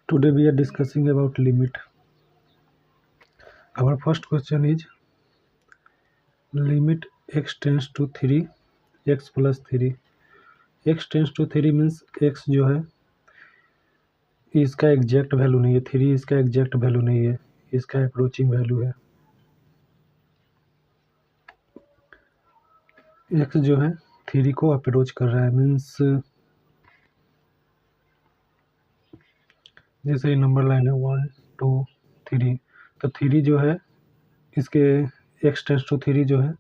Today we are discussing about limit. Our first question is limit x tends to 3 x plus 3. x tends to 3 means x जो है इसका exact value नहीं है, 3 इसका exact value नहीं है, इसका अप्रोचिंग वैल्यू है। x जो है 3 को अप्रोच कर रहा है, मीन्स जैसे ये नंबर लाइन है 1 2 3, तो 3 जो है इसके x टेंस टू 3 जो है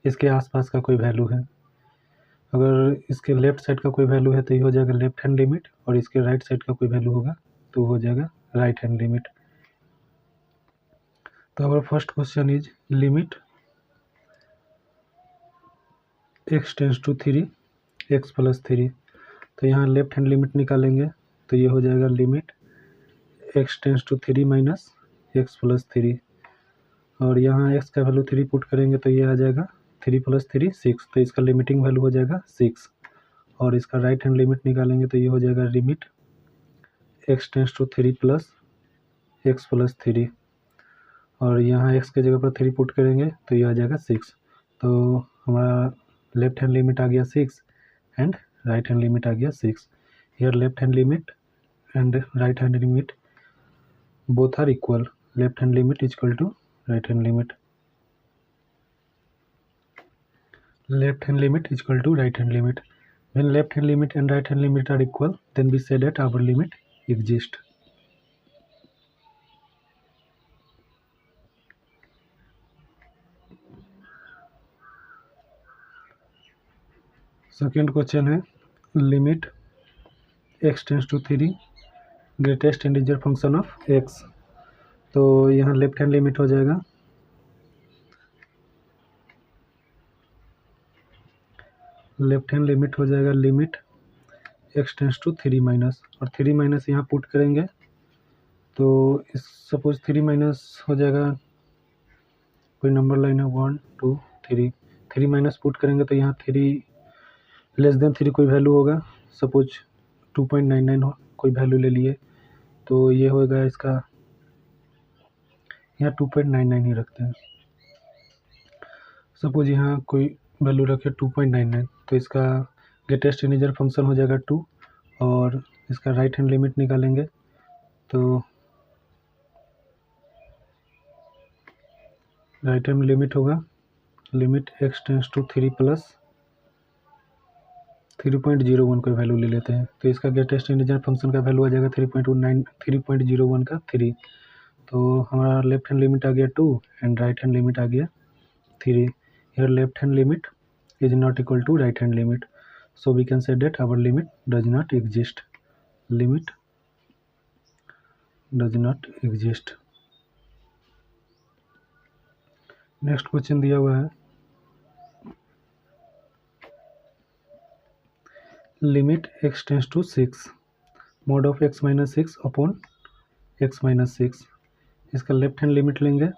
इसके आसपास का कोई वैल्यू है। अगर इसके लेफ्ट साइड का कोई वैल्यू है तो ये हो जाएगा लेफ्ट हैंड लिमिट, और इसके राइट साइड का कोई वैल्यू होगा तो हो जाएगा राइट हैंड लिमिट। तो our first question is limit x tends to 3 x plus 3। तो यहाँ लेफ्ट हैंड लिमिट निकालेंगे तो ये हो जाएगा limit x tends to 3 minus x plus 3, और यहाँ x का वैल्यू 3 पुट करेंगे तो ये आ जाएगा 3 प्लस 3 6, तो इसका लिमिटिंग वैल्यू हो जाएगा 6। और इसका राइट हैंड लिमिट निकालेंगे तो ये हो जाएगा limit x tends to 3 plus x plus 3, और यहाँ x के जगह पर 3 पुट करेंगे तो ये आ जाएगा 6। तो हमारा लेफ्ट हैंड लिमिट आ गया 6 एंड राइट हैंड लिमिट आ गया 6। Here left hand limit and right hand limit both are equal, left hand limit is equal to right hand limit. Left hand limit is equal to right hand limit. When left hand limit and right hand limit are equal, then we say that our limit exists. Second question है limit x tends to 3 greatest integer function of x। तो यहाँ left hand limit हो जाएगा limit x tends to 3 minus, और 3 minus यहाँ put करेंगे तो इस सपोज 3 माइनस हो जाएगा, कोई नंबर लाइन है 1 2 3, 3 माइनस पुट करेंगे तो यहाँ 3 लेस देन 3 कोई वैल्यू होगा, सपोज 2.99 हो कोई वैल्यू ले लिए तो ये होगा इसका, यहाँ 2.99 ही रखते हैं। सपोज यहाँ कोई वैल्यू रखे 2.99, तो इसका ग्रेटेस्ट इंटीजर फंक्शन हो जाएगा 2, और इसका राइट हैंड लिमिट निकालेंगे तो राइट हैंड लिमिट होगा limit x tends to 3 plus 3.01 कोई वैल्यू ले लेते हैं, तो इसका ग्रेटेस्ट इंटीजर फंक्शन का वैल्यू आ जाएगा 3.01 का 3। तो हमारा लेफ्ट हैंड लिमिट आ गया 2 एंड राइट हैंड लिमिट आ गया 3। Here left hand limit is not equal to right hand limit, so we can say that our limit does not exist. Limit does not exist. Next question दिया हुआ है limit x tends to 6 mod of x minus 6 upon x minus 6। इसका left hand limit लेंगे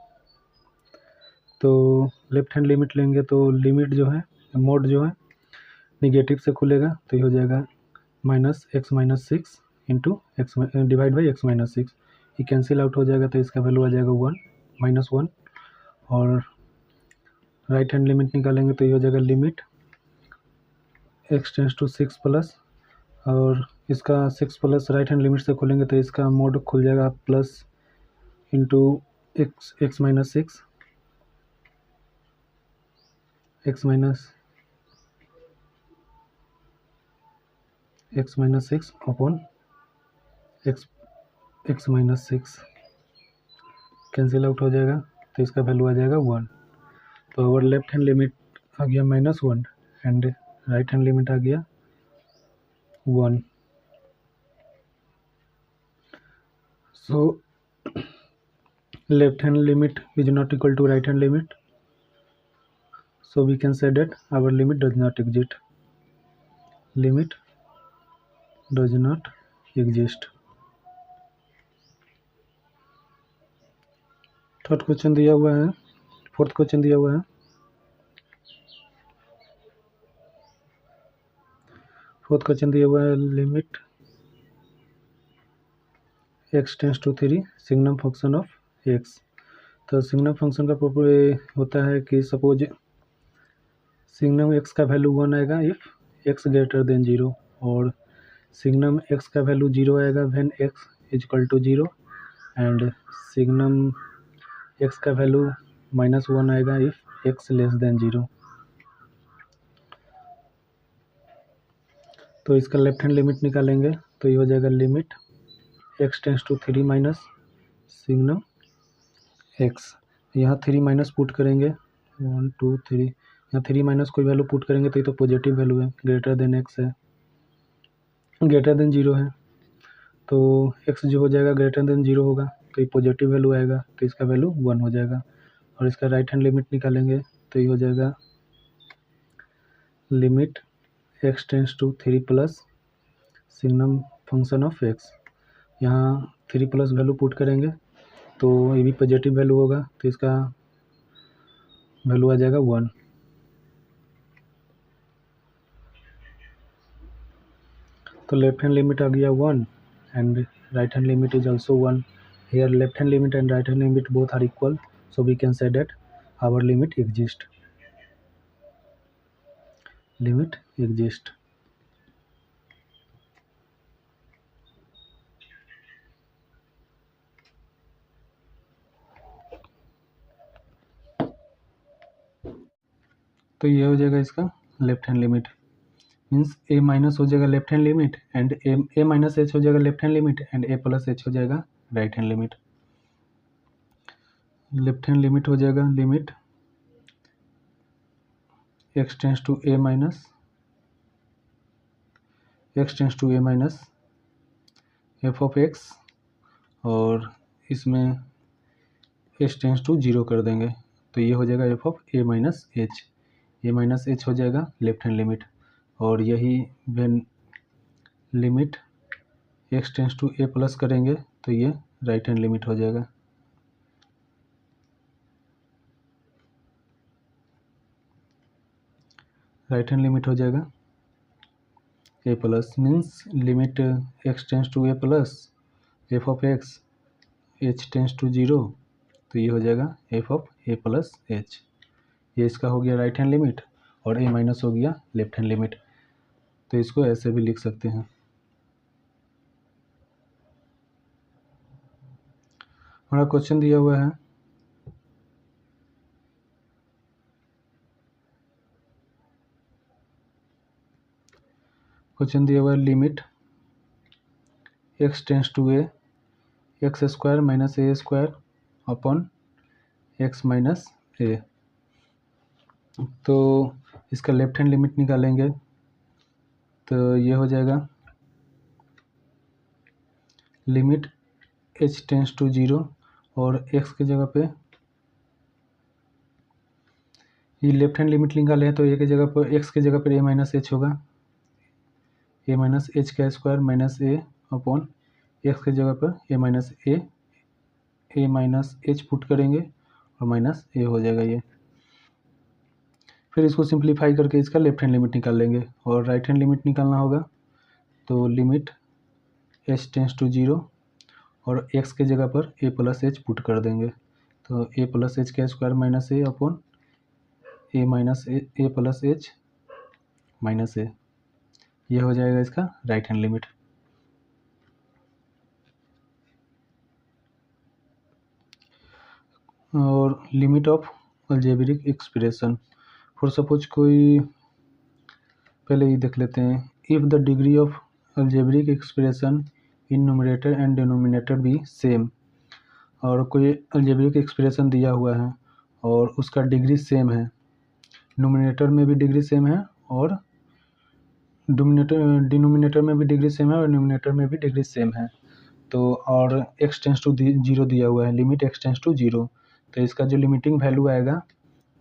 तो limit जो है mode जो है निगेटिव से खुलेगा तो ये हो जाएगा minus x minus 6 into x divide by x minus 6, ये कैंसिल आउट हो जाएगा तो इसका वैल्यू आ जाएगा 1 -1। और राइट हैंड लिमिट निकालेंगे तो ये हो जाएगा limit x tends to 6 plus, और इसका 6 प्लस राइट हैंड लिमिट से खोलेंगे तो इसका मोड खुल जाएगा plus into x minus 6 x minus 6 upon x minus 6 cancel out हो जाएगा तो इसका वैल्यू आ जाएगा 1। तो अवर लेफ्ट हैंड लिमिट आ गया -1 एंड राइट हैंड लिमिट आ गया 1। So left hand limit is not equal to right hand limit, so we can say that our limit does not exist. Limit does not exist. Third question दिया हुआ है, fourth question दिया हुआ है limit x tends to 3 signum function of x। तो signum function का proper होता है कि सपोज सिग्नम x का वैल्यू 1 आएगा इफ़ x ग्रेटर देन 0, और सिग्नम x का वैल्यू 0 आएगा when x is equal to 0, and signum x का वैल्यू -1 आएगा इफ़ x लेस देन 0। तो इसका लेफ्ट हैंड लिमिट निकालेंगे तो ये हो जाएगा limit x tends to 3 minus signum x। यहाँ 3 माइनस पुट करेंगे 1 2 3, यहाँ 3 माइनस कोई वैल्यू पुट करेंगे तो ये तो पॉजिटिव वैल्यू है, ग्रेटर देन x है, ग्रेटर देन 0 है, तो x जो हो जाएगा ग्रेटर देन 0 होगा तो ये पॉजिटिव वैल्यू आएगा तो इसका वैल्यू 1 हो जाएगा। और इसका राइट हैंड लिमिट निकालेंगे तो ये हो जाएगा limit x tends to 3 plus signum function of x। यहाँ 3 प्लस वैल्यू पुट करेंगे तो ये भी पॉजिटिव वैल्यू होगा तो इसका वैल्यू आ जाएगा 1। तो लेफ्ट हैंड लिमिट आ गया 1 and right hand limit is also 1। Here left hand limit and right hand limit both are equal, so we can say that our limit exists. Limit exists. तो ये हो जाएगा इसका left hand limit, means a minus हो जाएगा left hand limit and a minus h हो जाएगा left hand limit and a plus h हो जाएगा right hand limit. Left hand limit हो जाएगा limit x tends to a minus f of x, और इसमें h टेंस टू 0 कर देंगे तो ये हो जाएगा f of a minus h हो जाएगा लेफ्ट हैंड लिमिट। और यही when limit x tends to a plus करेंगे तो ये राइट हैंड लिमिट हो जाएगा। राइट हैंड लिमिट हो जाएगा a plus, means limit x tends to a plus f of x h tends to 0, तो ये हो जाएगा f of a plus h। ये इसका हो गया राइट हैंड लिमिट और a माइनस हो गया लेफ्ट हैंड लिमिट। तो इसको ऐसे भी लिख सकते हैं। हमारा क्वेश्चन दिया हुआ है limit x tends to a x square minus a square upon x minus a। तो इसका लेफ्ट हैंड लिमिट निकालेंगे तो ये हो जाएगा लिमिट h टेंस टू 0 और x की जगह पे ये लेफ्ट हैंड लिमिट निकाले हैं तो a की जगह पर x की जगह पर a माइनस h होगा, a माइनस h का square minus a upon x की जगह पर a माइनस h पुट करेंगे और माइनस a हो जाएगा ये। फिर इसको सिंप्लीफाई करके इसका लेफ्ट हैंड लिमिट निकाल लेंगे और राइट हैंड लिमिट निकालना होगा तो लिमिट h टेंस टू 0 और x के जगह पर a प्लस h पुट कर देंगे तो a प्लस h का square minus a upon a minus a plus h minus a, ये हो जाएगा इसका राइट हैंड लिमिट। और limit of algebraic expression, for suppose कोई, पहले ये देख लेते हैं, if the degree of algebraic expression in numerator and denominator B same, और कोई अलजेब्रिक एक्सप्रेशन दिया हुआ है और उसका डिग्री सेम है, न्यूमरेटर में भी डिग्री सेम है और डिनोमिनेटर में भी डिग्री सेम है और न्यूमरेटर में भी डिग्री सेम है, तो और x टेंस टू 0 दिया हुआ है, लिमिट x टेंस टू 0, तो इसका जो लिमिटिंग वैल्यू आएगा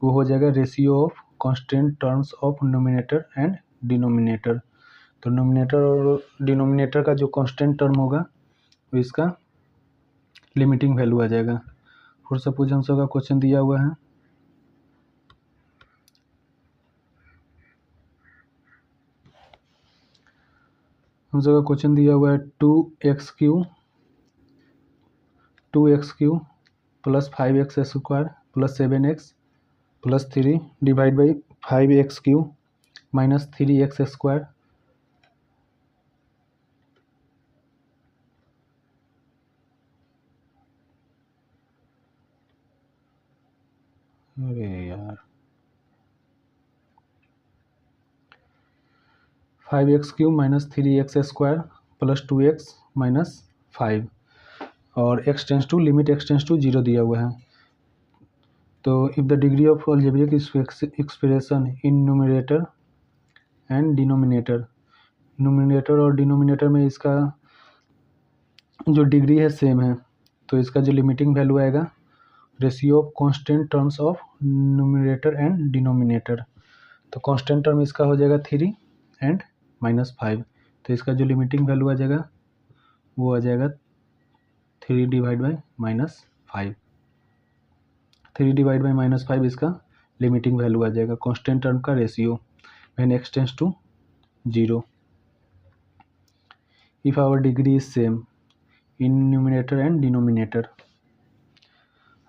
वो हो जाएगा ratio of constant terms of numerator and denominator. तो न्यूमरेटर और डिनोमिनेटर का जो कांस्टेंट टर्म होगा वो इसका लिमिटिंग वैल्यू आ जाएगा। फॉर सपोज हम सबका क्वेश्चन दिया हुआ है, हम सबका क्वेश्चन दिया हुआ है 2x³ 2x³ plus 5x² plus 7x plus 3 divide by 5x³ minus 3x²। अरे यार 5x³ minus 3x² plus 2x minus 5 और x tends to limit x tends to 0 दिया हुआ है। तो if the degree of algebraic expression in numerator and denominator, numerator और denominator में इसका जो डिग्री है सेम है, तो इसका जो लिमिटिंग वैल्यू आएगा ratio of constant terms of numerator and denominator, तो कांस्टेंट टर्म इसका हो जाएगा 3 एंड -5, तो इसका जो लिमिटिंग वैल्यू आ जाएगा वो आ जाएगा 3 डिवाइड बाई -5। 3 डिवाइड बाई -5 इसका लिमिटिंग वैल्यू आ जाएगा कांस्टेंट टर्म का ratio when x tends to 0 if our degree is same in numerator and denominator.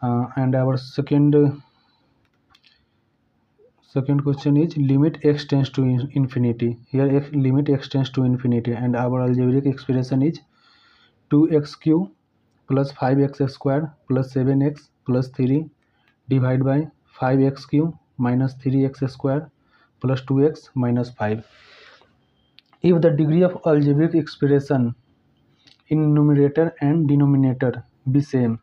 And our second question is limit x tends to infinity. Here limit x tends to infinity and our algebraic expression is 2x³ plus 5x² plus 7x plus 3 divided by 5x³ minus 3x² plus 2x minus 5. If the degree of algebraic expression in numerator and denominator be same,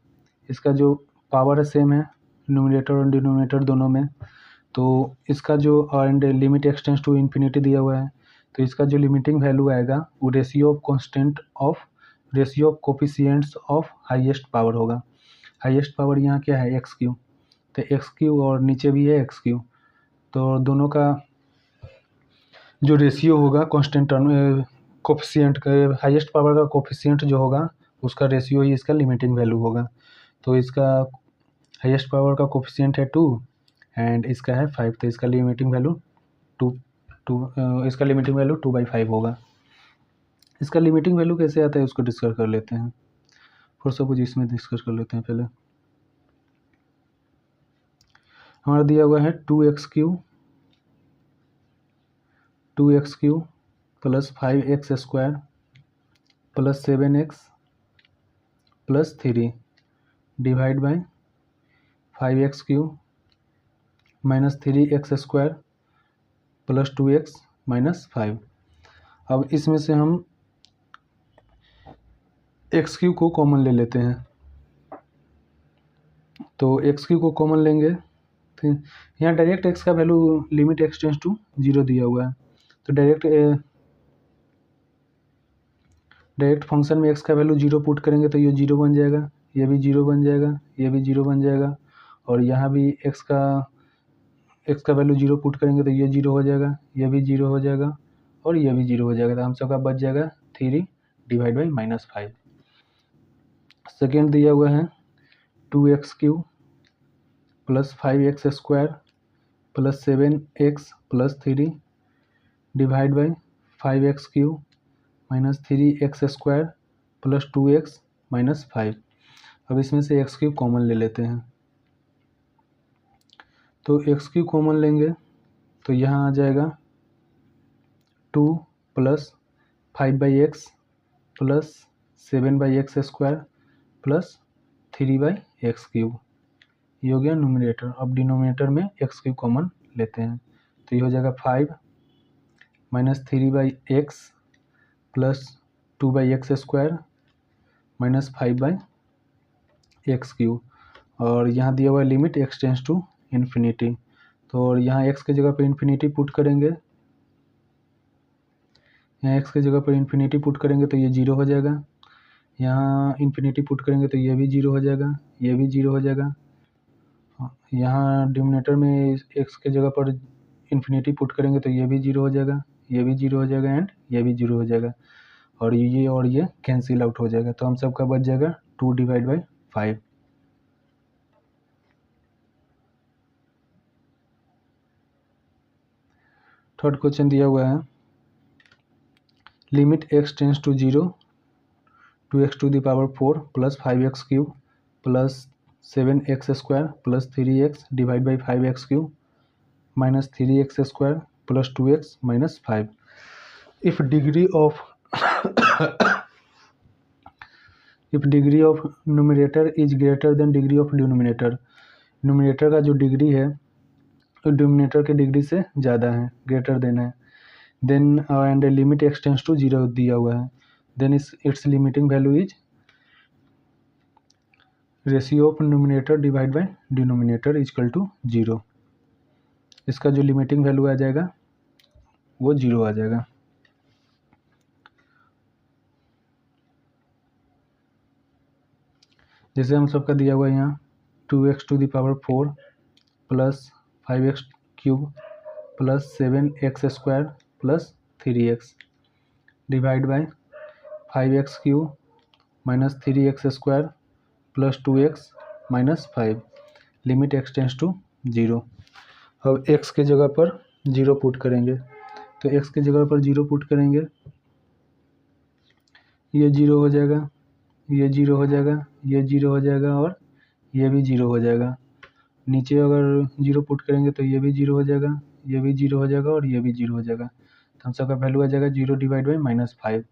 इसका जो power है same है numerator और denominator दोनों में, तो इसका जो and limit x tends to infinity दिया हुआ है, तो इसका जो लिमिटिंग वैल्यू आएगा वो ratio of constant of ratio of coefficients of highest power होगा। हाईएस्ट पावर यहाँ क्या है x³, तो x³ और नीचे भी है x³, तो दोनों का जो रेशियो होगा कांस्टेंट टर्म कोफिशिएंट का, हाईएस्ट पावर का कोफिशिएंट जो होगा उसका रेशियो ही इसका लिमिटिंग वैल्यू होगा। तो इसका हाईएस्ट पावर का कोफिशिएंट है 2 एंड इसका है 5, तो इसका लिमिटिंग वैल्यू 2/5 होगा। इसका लिमिटिंग वैल्यू कैसे आता है उसको डिस्कस कर लेते हैं। फॉर सपोज इसमें डिस्कस कर लेते हैं। पहले हमारा दिया हुआ है 2x³ plus 5x² plus 7x plus 3 divide by 5x³ minus 3x² plus 2x minus 5। अब इसमें से हम x³ को कॉमन ले लेते हैं, तो x³ को कॉमन लेंगे तो यहाँ डायरेक्ट x का value limit x tends to 0 दिया हुआ है, तो डायरेक्ट फंक्शन में x का वैल्यू 0 पुट करेंगे तो ये 0 बन जाएगा, ये भी 0 बन जाएगा, ये भी 0 बन जाएगा, और यहाँ भी x का वैल्यू 0 पुट करेंगे तो ये 0 हो जाएगा, ये भी 0 हो जाएगा और ये भी 0 हो जाएगा, तो हम सबका बच जाएगा 3 डिवाइड बाई -5। सेकेंड दिया हुआ है 2x³ plus 5x² plus 7x plus 3 divide by 5x³ minus 3x² plus 2x minus 5। अब इसमें से x³ कॉमन ले लेते हैं, तो x³ कॉमन लेंगे तो यहाँ आ जाएगा 2 plus 5/x plus 7/x² plus 3/x³, ये हो गया न्यूमरेटर। अब डिनोमिनेटर में x³ कॉमन लेते हैं, तो ये हो जाएगा 5 minus 3/x plus 2/x² minus 5/x³, और यहाँ दिया हुआ है limit x tends to infinity, तो यहाँ x की जगह पर इन्फिनिटी पुट करेंगे, यहाँ x की जगह पर इन्फिनिटी पुट करेंगे तो ये 0 हो जाएगा, यहाँ इन्फिनिटी पुट करेंगे तो ये भी 0 हो जाएगा, ये भी 0 हो जाएगा। यहाँ डिनोमिनेटर में x के जगह पर इन्फिनिटी पुट करेंगे तो ये भी 0 हो जाएगा, ये भी 0 हो जाएगा एंड ये भी 0 हो जाएगा, और ये कैंसिल आउट हो जाएगा, तो हम सबका बच जाएगा 2 डिवाइड बाई 5। थर्ड क्वेश्चन दिया हुआ है limit x tends to 0 2x⁴ plus 5x³ plus 7x² plus 3x divide by 5x³ minus 3x² plus 2x minus 5। If degree of numerator is greater than degree of denominator, numerator का जो degree है तो denominator के degree से ज़्यादा है, greater than है, then and limit x tends to 0 दिया हुआ है, then it's limiting value is ratio of numerator divide by denominator equal to 0। इसका जो लिमिटिंग वैल्यू आ जाएगा वो 0 आ जाएगा। जैसे हम सबका दिया हुआ है यहाँ 2x⁴ plus 5x³ plus 7x² plus 3x divide by 5x³ minus 3x² plus 2x minus 5, limit x tends to 0। अब x के जगह पर 0 पुट करेंगे, तो x के जगह पर 0 पुट करेंगे, ये 0 हो जाएगा, ये 0 हो जाएगा, ये 0 हो जाएगा और ये भी 0 हो जाएगा। नीचे अगर 0 पुट करेंगे तो ये भी 0 हो जाएगा, ये भी 0 हो जाएगा और ये भी 0 हो जाएगा। तो हम सबका वैल्यू आ जाएगा 0 डिवाइड बाई -5,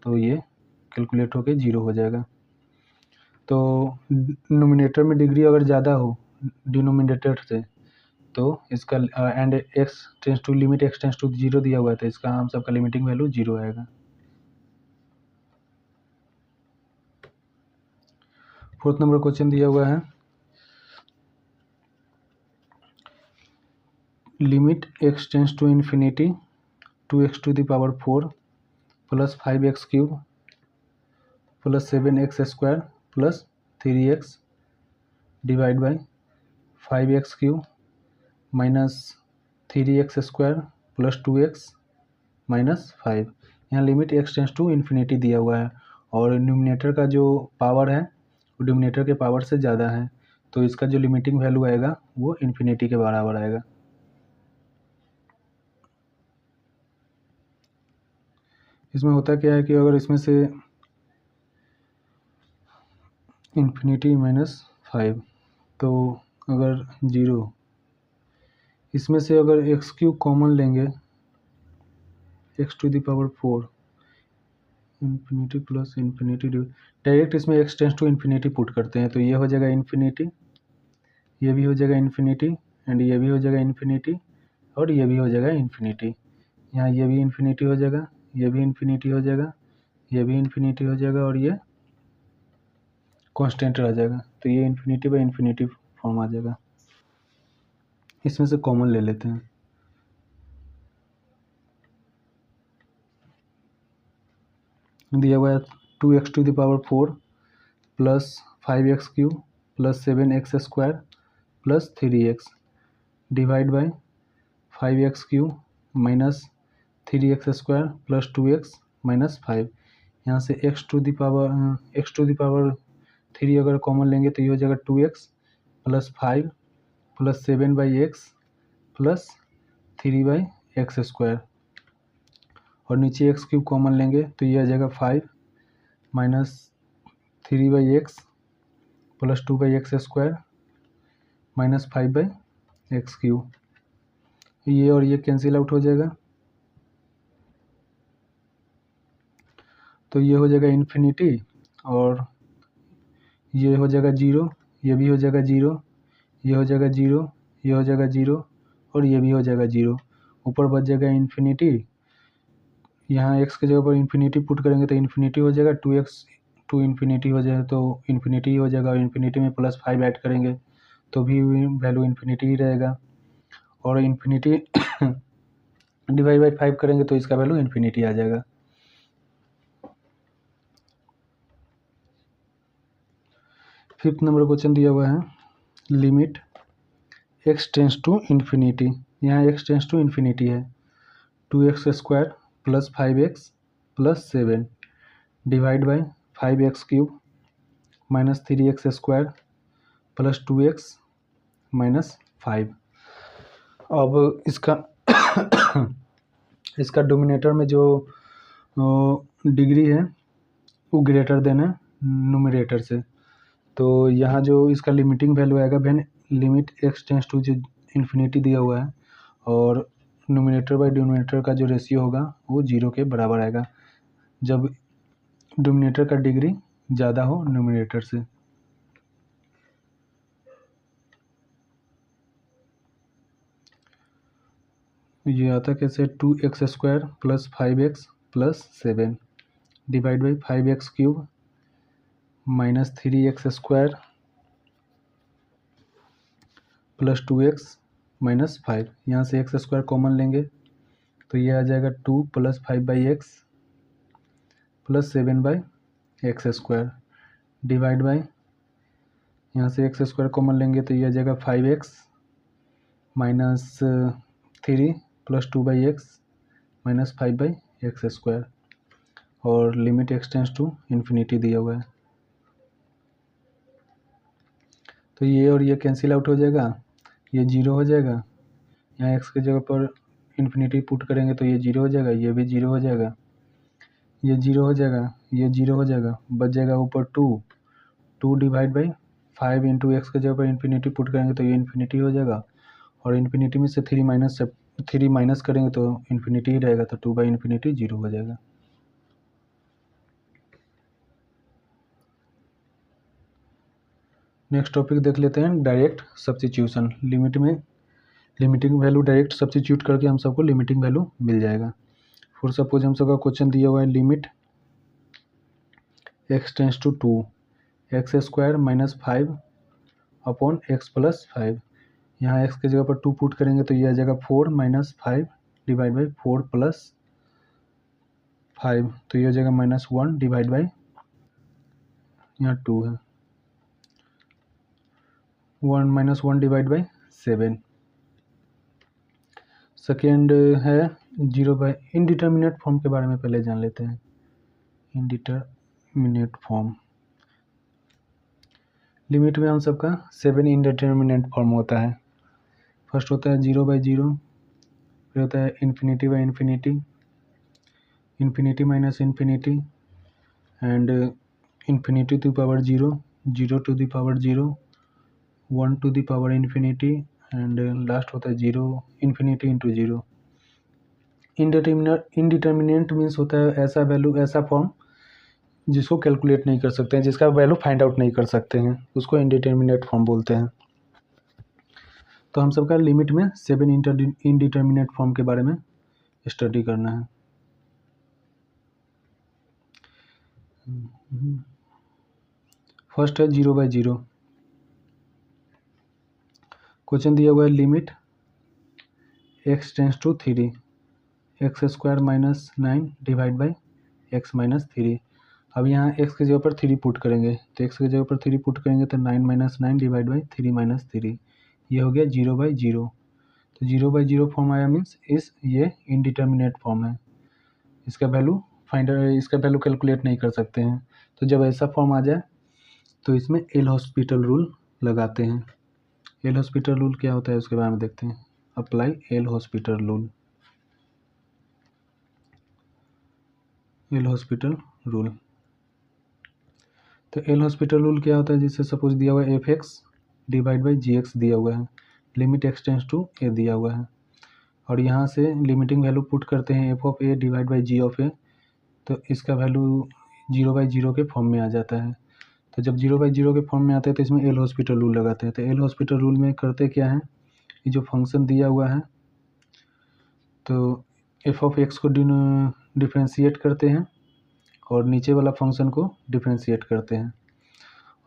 तो ये कैलकुलेट होके 0 हो जाएगा। तो नोमिनेटर में डिग्री अगर ज़्यादा हो डिनोमिनेटर से तो इसका and x tends to limit x tends to 0 दिया हुआ है, तो इसका हम सबका लिमिटिंग वैल्यू 0 आएगा। फोर्थ नंबर क्वेश्चन दिया हुआ है limit x tends to infinity 2x⁴ plus 5x³ plus 7x² plus 3x divide by 5x³ minus 3x² plus 2x minus 5। यहाँ limit x tends to infinity दिया हुआ है और न्यूमरेटर का जो पावर है वो डिनोमिनेटर के पावर से ज़्यादा है, तो इसका जो लिमिटिंग वैल्यू आएगा वो इन्फिनिटी के बराबर आएगा। इसमें होता क्या है कि अगर इसमें से इन्फिनिटी -5 तो अगर 0, इसमें से अगर x³ कॉमन लेंगे x⁴ infinity plus infinity direct इसमें x tends to infinity put करते हैं, तो ये हो जाएगा इन्फिनिटी, ये भी हो जाएगा इन्फिनिटी एंड ये भी हो जाएगा इन्फिनिटी और ये भी हो जाएगा इन्फिनिटी। यहाँ ये भी इन्फिनिटी हो जाएगा, ये भी इन्फिनिटी हो जाएगा, ये भी इन्फिनिटी हो जाएगा और ये कांस्टेंट रह जाएगा, तो ये इन्फिनिटी बाई इन्फिनिटी फॉर्म आ जाएगा। इसमें से कॉमन ले लेते हैं, दिया हुआ है 2x⁴ plus 5x³ plus 7x² plus 3x divide by 5x³ minus 3x² plus 2x minus 5। यहाँ से x⁴ अगर कॉमन लेंगे तो ये हो जाएगा 2x plus 5 plus 7/x plus 3/x² और नीचे x³ कॉमन लेंगे तो ये आ जाएगा 5 minus 3/x plus 2/x² minus 5/x³। ये और ये कैंसिल आउट हो जाएगा, तो ये हो जाएगा इन्फिनिटी और ये हो जाएगा 0, ये भी हो जाएगा 0, ये हो जाएगा 0, ये हो जाएगा 0 और ये भी हो जाएगा 0। ऊपर बच जाएगा इन्फिनिटी, यहाँ x के जगह पर इन्फिनिटी पुट करेंगे तो इन्फिनिटी हो जाएगा, 2x टू इन्फिनिटी हो जाएगा तो इन्फिनिटी हो जाएगा और इन्फिनिटी में प्लस 5 ऐड करेंगे तो भी वैल्यू इन्फिनिटी ही रहेगा और इन्फिनिटी डिवाइड बाई 5 करेंगे तो इसका वैल्यू इन्फिनिटी आ जाएगा। फिफ्थ नंबर क्वेश्चन दिया हुआ है limit x tends to infinity, यहाँ x टेंड्स टू इन्फिनिटी है 2x² plus 5x plus 7 divide by 5x³ minus 3x² plus 2x minus 5। अब इसका डोमिनेटर में जो डिग्री है वो ग्रेटर देन है न्यूमरेटर से, तो यहाँ जो इसका लिमिटिंग वैल्यू आएगा when limit x tends to जो इन्फिनिटी दिया हुआ है, और नोमिनेटर बाई डिनोमिनेटर का जो रेशियो होगा वो 0 के बराबर आएगा जब डिनोमिनेटर का डिग्री ज़्यादा हो नोमिनेटर से। ये आता कैसे, 2x² plus 5x plus 7 divide by 5x³ minus 3x² plus 2x minus 5। यहाँ से x² कॉमन लेंगे तो ये आ जाएगा 2 plus 5/x plus 7/x² divide by, यहाँ से x² कॉमन लेंगे तो ये आ जाएगा 5x minus 3 plus 2/x minus 5/x², और limit x tends to infinity दिया हुआ है। तो ये और ये कैंसिल आउट हो जाएगा, ये 0 हो जाएगा। यहाँ x की जगह पर इन्फिनिटी पुट करेंगे तो ये 0 हो जाएगा, ये भी 0 हो जाएगा, ये 0 हो जाएगा, ये 0 हो जाएगा, बच जाएगा ऊपर 2 डिवाइड बाई 5 इंटू एक्स की जगह पर इन्फिनिटी पुट करेंगे तो ये इन्फिनिटी हो जाएगा, और इन्फिनिटी में से 3 माइनस करेंगे तो इन्फिनिटी ही रहेगा, तो 2/इन्फिनिटी 0 हो जाएगा। नेक्स्ट टॉपिक देख लेते हैं, direct substitution. Limiting value direct substitute करके हम सबको लिमिटिंग वैल्यू मिल जाएगा। फॉर सपोज हम सबका क्वेश्चन दिया हुआ है limit x tends to 2 x² minus 5 upon x plus 5। यहाँ x की जगह पर 2 पुट करेंगे तो ये आ जाएगा 4 माइनस 5 डिवाइड बाई 4 प्लस 5, तो ये आ जाएगा -1 डिवाइड बाई, यहाँ 2 है, 1 डिवाइड बाई 7। सेकेंड है 0 इनडिटर्मिनेट फॉर्म के बारे में पहले जान लेते हैं। इनडिटर्मिनेट फॉर्म, लिमिट में हम सबका 7 इनडिटर्मिनेट फॉर्म होता है। फर्स्ट होता है 0/0, फिर होता है infinity by infinity, infinity minus infinity, and infinity to power 0, 0 to the power 0, 1 to the power infinity, and last होता है 0 इन्फिनिटी इंटू 0। इनडिटर्मिनेट मीन्स होता है ऐसा वैल्यू, ऐसा फॉर्म जिसको कैलकुलेट नहीं कर सकते हैं, जिसका वैल्यू फाइंड आउट नहीं कर सकते हैं, उसको इनडिटर्मिनेट फॉर्म बोलते हैं। तो हम सबका लिमिट में 7 इनडिटर्मिनेट फॉर्म के बारे में स्टडी करना है। फर्स्ट है 0/0। क्वेश्चन दिया हुआ है limit x tends to 3 x² minus 9 divide by x minus 3। अब यहाँ x की जगह पर 3 पुट करेंगे, तो x की जगह पर 3 पुट करेंगे तो 9 माइनस 9 डिवाइड बाई 3 माइनस 3, ये हो गया 0/0। तो 0/0 फॉर्म आया मीन्स ये इनडिटर्मिनेट फॉर्म है, इसका वैल्यू कैलकुलेट नहीं कर सकते हैं। तो जब ऐसा फॉर्म आ जाए तो इसमें एल हॉस्पिटल रूल लगाते हैं। एल हॉस्पिटल रूल क्या होता है उसके बारे में देखते हैं। Apply L hospital rule. L hospital rule, तो एल हॉस्पिटल रूल क्या होता है, जिससे सपोज दिया हुआ है f(x) डिवाइड बाई gx दिया हुआ है, limit x tends to a दिया हुआ है, और यहाँ से लिमिटिंग वैल्यू पुट करते हैं f(a) डिवाइड बाई g(a), तो इसका वैल्यू 0/0 के फॉर्म में आ जाता है। तो जब 0/0 के फॉर्म में आता है तो इसमें एल हॉस्पिटल रूल लगाते हैं। तो एल हॉस्पिटल रूल में करते क्या है, ये जो फंक्शन दिया हुआ है तो f(x) को डिफ्रेंशिएट करते हैं और नीचे वाला फंक्शन को डिफ्रेंशिएट करते हैं,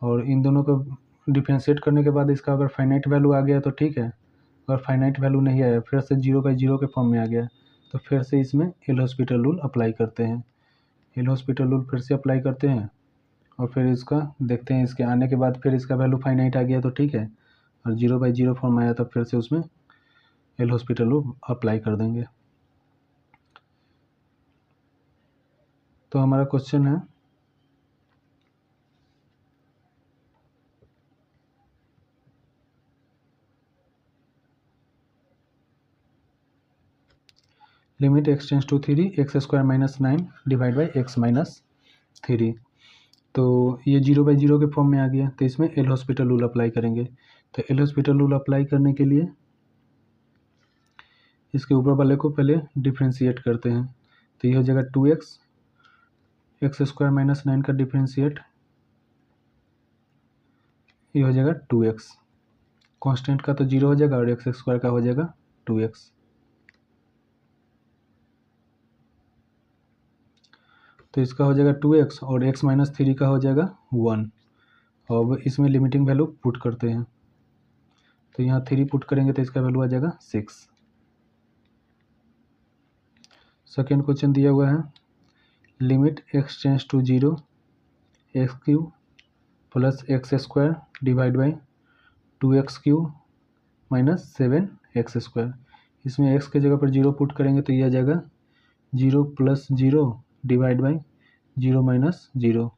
और इन दोनों को डिफ्रेंशिएट करने के बाद इसका अगर फाइनाइट वैल्यू आ गया तो ठीक है, अगर फाइनाइट वैल्यू नहीं आया, फिर से 0/0 के फॉर्म में आ गया, तो फिर से इसमें एल हॉस्पिटल रूल अप्लाई करते हैं। एल हॉस्पिटल रूल फिर से अप्लाई करते हैं और फिर इसका देखते हैं, इसके आने के बाद फिर इसका वैल्यू फाइनाइट आ गया तो ठीक है, और 0/0 फॉर्म आया तो फिर से उसमें एल हॉस्पिटल रूल अप्लाई कर देंगे। तो हमारा क्वेश्चन है limit x tends to 3 x² minus 9 divide by x minus 3। तो ये 0/0 के फॉर्म में आ गया, तो इसमें एल हॉस्पिटल रूल अप्लाई करेंगे। तो एल हॉस्पिटल रूल अप्लाई करने के लिए इसके ऊपर वाले को पहले डिफ्रेंशिएट करते हैं। तो ये हो जाएगा 2x, x² - 9 का डिफ्रेंशिएट, ये हो जाएगा 2x। कांस्टेंट का तो 0 हो जाएगा और x² का हो जाएगा 2x। तो इसका हो जाएगा 2x और x - 3 का हो जाएगा 1। अब इसमें लिमिटिंग वैल्यू पुट करते हैं। तो यहाँ 3 पुट करेंगे तो इसका वैल्यू आ जाएगा 6। सेकेंड क्वेश्चन दिया हुआ है, limit x tends to 0 x³ + x² divide by 2x³ - 7x²। इसमें x के जगह पर 0 पुट करेंगे तो ये आ जाएगा 0 + 0 डिवाइड बाई 0 - 0,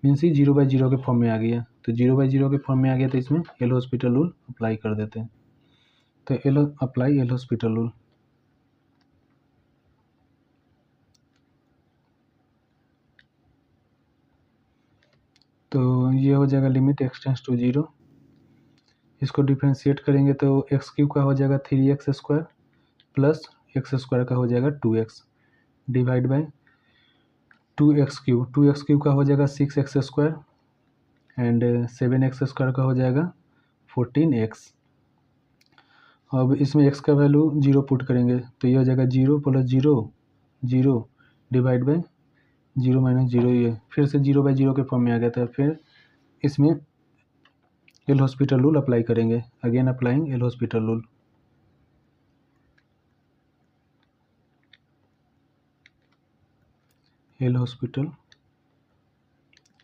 मीन्स ही 0/0 के फॉर्म में आ गया। तो 0/0 के फॉर्म में आ गया तो इसमें एल हॉस्पिटल रूल अप्लाई कर देते हैं। तो एल हॉस्पिटल रूल। तो ये हो जाएगा लिमिट x टेंस टू 0, इसको डिफ्रेंशिएट करेंगे तो x³ का हो जाएगा 3x² प्लस x² का हो जाएगा 2x डिवाइड बाई 2x³ का हो जाएगा 6x² एंड 7x² का हो जाएगा 14x। अब इसमें x का वैल्यू 0 पुट करेंगे तो ये हो जाएगा 0 + 0 0 डिवाइड बाई 0 - 0, ये फिर से 0/0 के फॉर्म में आ गया था। फिर इसमें एल हॉस्पिटल रूल अप्लाई करेंगे, again applying L hospital rule. L hospital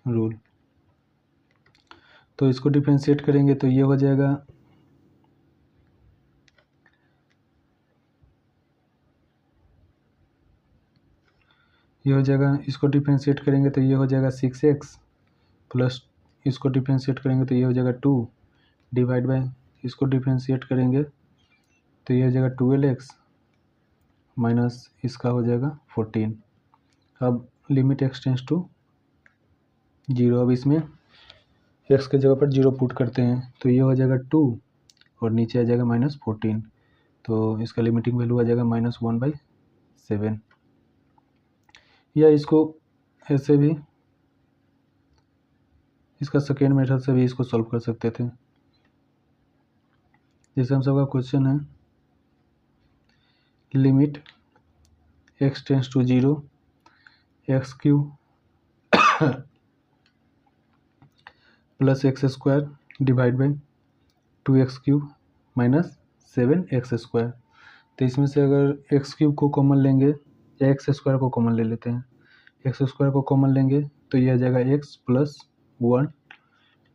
rule, तो इसको डिफ्रेंशिएट करेंगे तो ये हो जाएगा इसको डिफ्रेंशिएट करेंगे तो ये हो जाएगा 6x प्लस इसको डिफ्रेंशिएट करेंगे तो ये हो जाएगा 2 डिवाइड बाई इसको डिफ्रेंशिएट करेंगे तो ये हो जाएगा 12x माइनस इसका हो जाएगा 14। अब लिमिट x टेंस टू 0, अब इसमें x के जगह पर 0 पुट करते हैं तो ये हो जाएगा 2 और नीचे आ जाएगा -14। तो इसका लिमिटिंग वैल्यू आ जाएगा -1/7। या इसको ऐसे भी, इसका सेकेंड मेथड से भी इसको सॉल्व कर सकते थे। जैसे हम सबका क्वेश्चन है, limit x tends to 0 x³ plus x² divide by 2x³ - 7x²। तो इसमें से अगर x³ को कॉमन लेंगे या x² को कॉमन ले लेते हैं, x² को कॉमन लेंगे तो ये आ जाएगा x + 1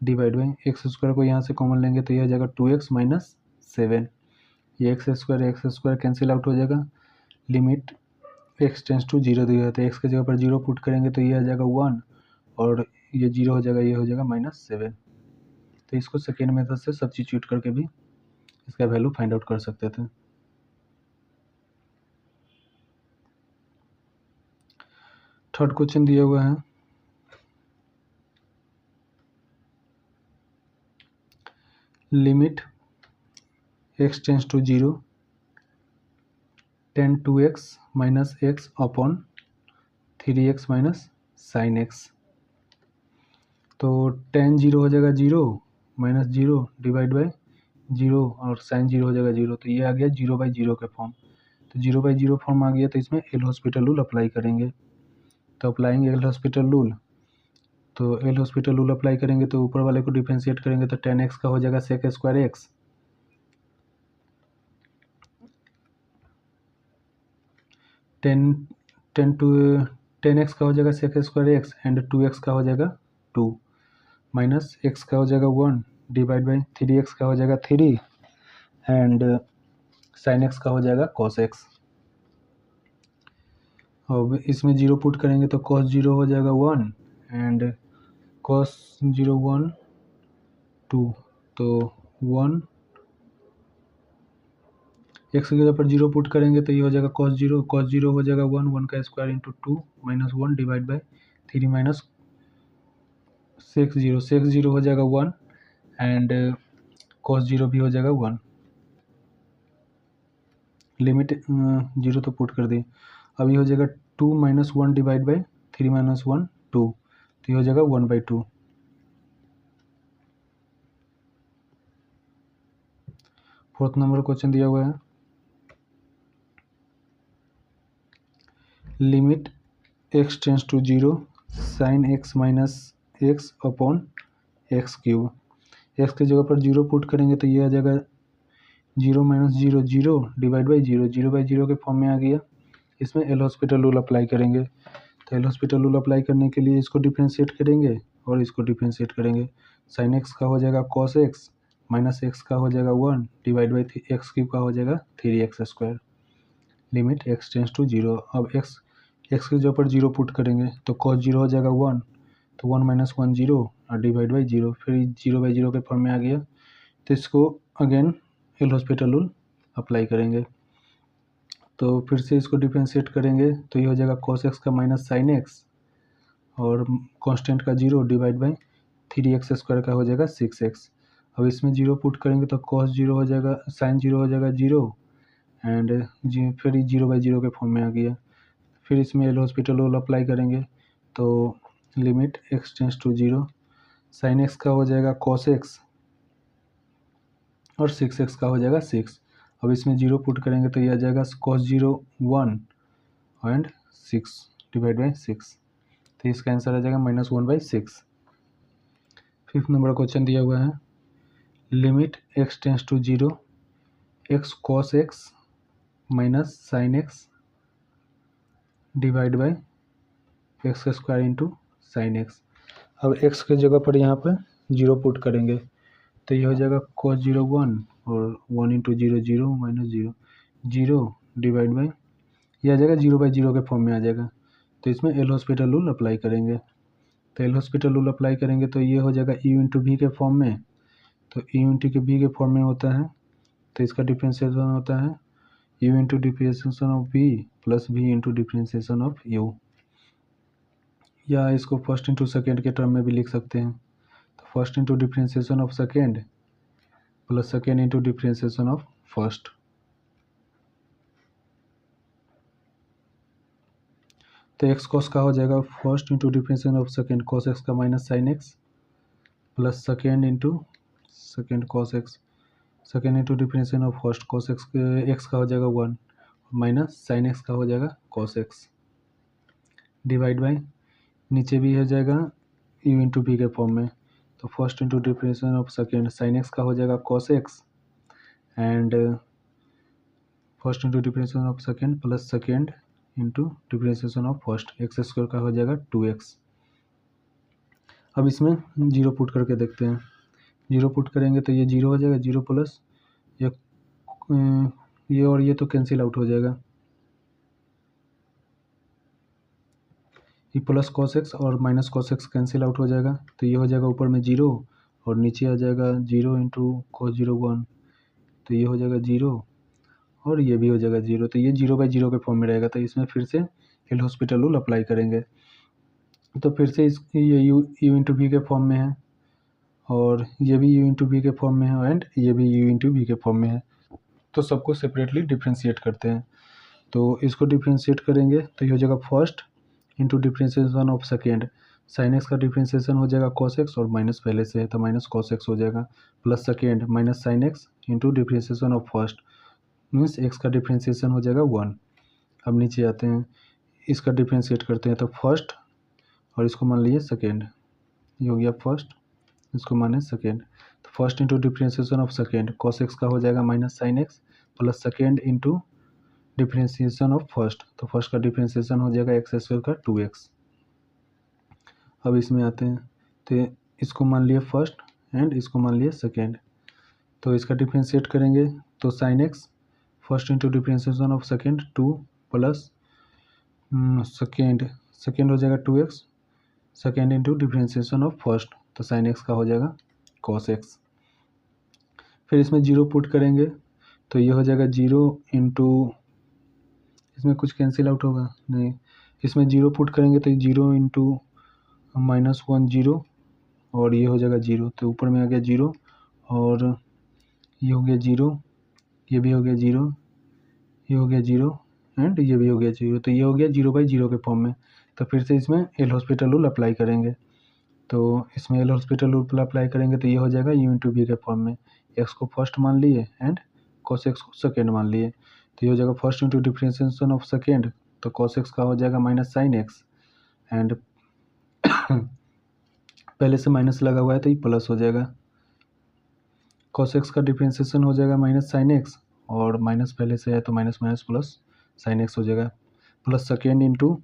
डिवाइड बाई x² को यहाँ से कॉमन लेंगे तो ये आ जाएगा 2x - 7। ये x² कैंसिल आउट हो जाएगा। लिमिट x टेंस टू 0 दिया जाता है, x के जगह पर 0 पुट करेंगे तो ये आ जाएगा 1 और ये 0 हो जाएगा, ये हो जाएगा -7। तो इसको सेकेंड मेथड से सब्स्टिट्यूट करके भी इसका वैल्यू फाइंड आउट कर सकते थे। थर्ड क्वेश्चन दिया हुआ है, limit x tends to 0 tan 2x - x upon 3x - sin x। तो tan 0 हो जाएगा 0 -0 डिवाइड बाई 0 और sin 0 हो जाएगा 0। तो ये आ गया 0/0 के फॉर्म। तो 0/0 फॉर्म आ गया तो इसमें एल हॉस्पिटल रूल अप्लाई करेंगे। तो अप्लाइंग एल हॉस्पिटल रूल, तो एल हॉस्पिटल रूल अप्लाई करेंगे तो ऊपर वाले को डिफ्रेंशिएट करेंगे तो tan x का हो जाएगा sec² x tan x का हो जाएगा sec² x एंड 2x का हो जाएगा 2 माइनस x का हो जाएगा 1 डिवाइड बाई 3x का हो जाएगा 3 एंड sin x का हो जाएगा cos x। अब इसमें 0 पुट करेंगे तो cos 0 हो जाएगा 1 एंड cos 0 1 2, तो 1 x की जगह पर 0 पुट करेंगे तो ये हो जाएगा cos 0 हो जाएगा 1 का square into 2 - 1 divide by 3 - sex zero हो जाएगा 1 एंड कॉस जीरो भी हो जाएगा 1। लिमिट जीरो तो पुट कर दी। अब ये हो जाएगा 2 - 1 डिवाइड बाई 3 - 1 2, तो ये हो जाएगा 1/2। फोर्थ नंबर क्वेश्चन दिया हुआ है, limit x tends to 0 sine x minus x upon x cube. X की जगह पर 0 पुट करेंगे तो ये आ जाएगा 0 - 0 0 डिवाइड बाई 0, 0/0 के फॉर्म में आ गया। इसमें एल हॉस्पिटल रूल अप्लाई करेंगे, तो एल हॉस्पिटल रूल अप्लाई करने के लिए इसको डिफ्रेंशिएट करेंगे और इसको डिफ्रेंशिएट करेंगे। साइन एक्स का हो जाएगा कॉस एक्स, माइनस एक्स का हो जाएगा 1 डिवाइड बाई एक्स क्यूब का हो जाएगा 3x²। Limit x tends to 0। अब x की जगह पर 0 पुट करेंगे तो कॉस 0 हो जाएगा 1, तो 1 - 1 0 और डिवाइड बाई 0, फिर 0/0 के फॉर्म में आ गया। तो इसको again L hospital rule apply करेंगे, तो फिर से इसको डिफ्रेंशिएट करेंगे तो ये हो जाएगा कॉस एक्स का माइनस साइन एक्स और कांस्टेंट का 0 डिवाइड बाई 3x² का हो जाएगा 6x। अब इसमें 0 पुट करेंगे तो कॉस 0 हो जाएगा, साइन 0 हो जाएगा 0 एंड फिर 0/0 के फॉर्म में आ गया। फिर इसमें एल हॉस्पिटल रूल अप्लाई करेंगे, तो limit x tends to 0 sine x का हो जाएगा कॉस एक्स और 6x का हो जाएगा 6। अब इसमें 0 पुट करेंगे तो ये आ जाएगा कॉस 0 1 एंड 6 डिवाइड बाई 6, तो इसका आंसर आ जाएगा -1/6। फिफ्थ नंबर क्वेश्चन दिया हुआ है, limit x tends to 0 x cos x minus sine x divide by x² into sine x. अब x के जगह पर यहाँ पर 0 पुट करेंगे तो ये हो जाएगा cos 0 1 और 1 इंटू 0 0 माइनस 0 0 डिवाइड बाई, ये आ जाएगा 0/0 के फॉर्म में आ जाएगा। तो इसमें एल हॉस्पिटल रूल अप्लाई करेंगे, तो एल हॉस्पिटल रूल अप्लाई करेंगे तो ये हो जाएगा यू इंटू वी के फॉर्म में, तो यू इंटू के वी के फॉर्म में होता है तो इसका डिफ्रेंशिएशन होता है u into differentiation of v plus v into differentiation of u, या इसको फर्स्ट इंटू सेकेंड के टर्म में भी लिख सकते हैं। तो first into differentiation of second plus second into differentiation of first. तो एक्स कॉस का हो जाएगा first into differentiation of second cos x का minus sine x plus second into second cos x, second into differentiation of first cos x का हो जाएगा 1 minus sine x का हो जाएगा कॉस एक्स डिवाइड बाई, नीचे भी हो जाएगा यू इंटू वी के फॉर्म में, तो first into differentiation of second sign x का हो जाएगा cos x and first into differentiation of second plus second into differentiation of first x² का हो जाएगा 2x। अब इसमें 0 पुट करके देखते हैं, 0 पुट करेंगे तो ये 0 हो जाएगा, 0 प्लस ये और ये तो कैंसिल आउट हो जाएगा, ये प्लस कॉस एक्स और minus cos x cancel out हो जाएगा, तो ये हो जाएगा ऊपर में 0 और नीचे आ जाएगा 0 इंटू कॉस 0 1, तो ये हो जाएगा 0 और ये भी हो जाएगा 0, तो ये 0/0 के फॉर्म में रहेगा। तो इसमें फिर से एल हॉस्पिटल रूल अप्लाई करेंगे, तो फिर से ये यू इंटू वी के फॉर्म में है और ये भी यू इंटू वी के फॉर्म में है एंड ये भी यू इंटू वी के फॉर्म में है, तो सबको सेपरेटली डिफ्रेंशिएट करते हैं। तो इसको डिफ्रेंशिएट करेंगे तो ये हो जाएगा first into differentiation of second, sign x का डिफ्रेंशिएशन हो जाएगा कॉस एक्स और माइनस पहले से है तो माइनस कॉस एक्स हो जाएगा plus second minus sine x into differentiation of first means x का डिफ्रेंशिएशन हो जाएगा 1। अब नीचे आते हैं, इसका डिफ्रेंशिएट करते हैं तो फर्स्ट और इसको मान लीजिए सेकेंड, ये हो गया फर्स्ट, इसको माने सेकेंड, तो first into differentiation of second cos x का हो जाएगा minus sine x plus second into differentiation of first, तो फर्स्ट का डिफ्रेंशिएशन हो जाएगा x² का 2x। अब इसमें आते हैं तो इसको मान लिए फर्स्ट एंड इसको मान लिए सेकेंड, तो इसका डिफ्रेंशिएट करेंगे तो sine x first into differentiation of second 2 plus second हो जाएगा 2x second into differentiation of first, तो साइन एक्स का हो जाएगा कॉस एक्स। फिर इसमें 0 पुट करेंगे तो ये हो जाएगा 0 इंटू, इसमें कुछ कैंसिल आउट होगा नहीं, इसमें 0 पुट करेंगे तो 0 इंटू -1 0 और ये हो जाएगा 0, तो ऊपर में आ गया 0 और ये हो गया 0, ये भी हो गया 0, ये हो गया 0 एंड ये भी हो गया 0, तो ये हो गया 0/0 के फॉर्म में। तो फिर से इसमें एल हॉस्पिटल रूल अप्लाई करेंगे, तो इसमें एल हॉस्पिटल रूल अप्लाई करेंगे तो ये हो जाएगा u इंटू वी के फॉर्म में। एक्स को फर्स्ट मान लिए एंड cos x को सेकेंड मान लिए, तो ये हो जाएगा first into differentiation of second, तो cos x का हो जाएगा माइनस साइन एक्स एंड पहले से माइनस लगा हुआ है तो ये प्लस हो जाएगा। cos x का डिफ्रेंशिएशन हो जाएगा माइनस साइन एक्स और माइनस पहले से है तो minus minus plus sine x हो जाएगा, प्लस सेकेंड इंटू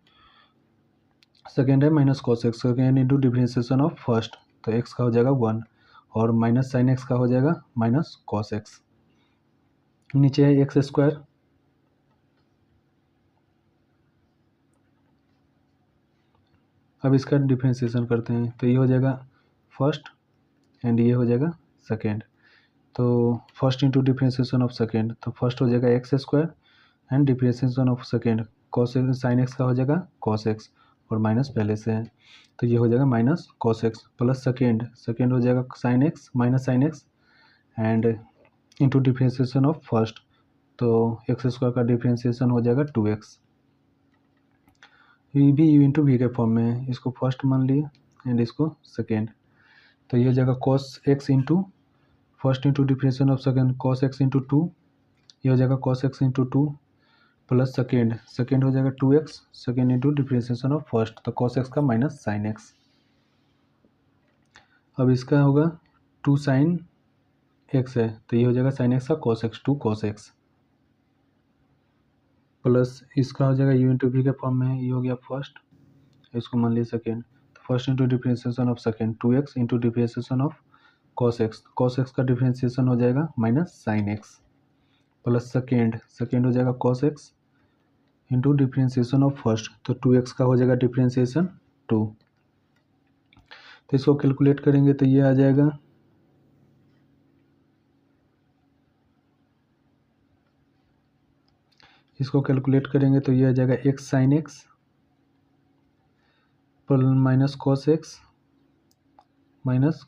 सेकेंड है minus cos x, second into differentiation of first, तो x का हो जाएगा 1 और माइनस साइन एक्स का हो जाएगा माइनस cos x। नीचे है एक्स स्क्वायर, अब इसका डिफ्रेंशिएशन करते हैं तो ये हो जाएगा फर्स्ट एंड ये हो जाएगा सेकेंड, तो first into differentiation of second, तो फर्स्ट हो जाएगा x square and differentiation of second cos sine x का हो जाएगा cos x और माइनस पहले से है तो ये हो जाएगा minus cos x plus second हो जाएगा sign x minus sine x and into differentiation of first, तो एक्स स्क्वायर का डिफ्रेंशिएशन हो जाएगा 2x। ये भी u इंटू वी के फॉर्म में है, इसको फर्स्ट मान लिए एंड इसको सेकेंड, तो ये हो जाएगा cos x into first into differentiation of second cos x into 2, ये हो जाएगा cos x into 2 plus second हो जाएगा 2x second into differentiation of first, तो cos x का माइनस साइन x। अब इसका होगा 2 साइन x है तो ये हो जाएगा साइन x का cos x 2 cos x plus इसका हो जाएगा u इंटू वी के फॉर्म में है, ये हो गया फर्स्ट, इसको मान लिया सेकेंड, तो first into differentiation of second 2x into differentiation of cos x का डिफ्रेंशिएशन हो जाएगा minus sine x plus second हो जाएगा cos x into differentiation of first, तो 2x का हो जाएगा डिफ्रेंशिएशन 2, तो इसको कैलकुलेट करेंगे तो ये आ जाएगा x sine x minus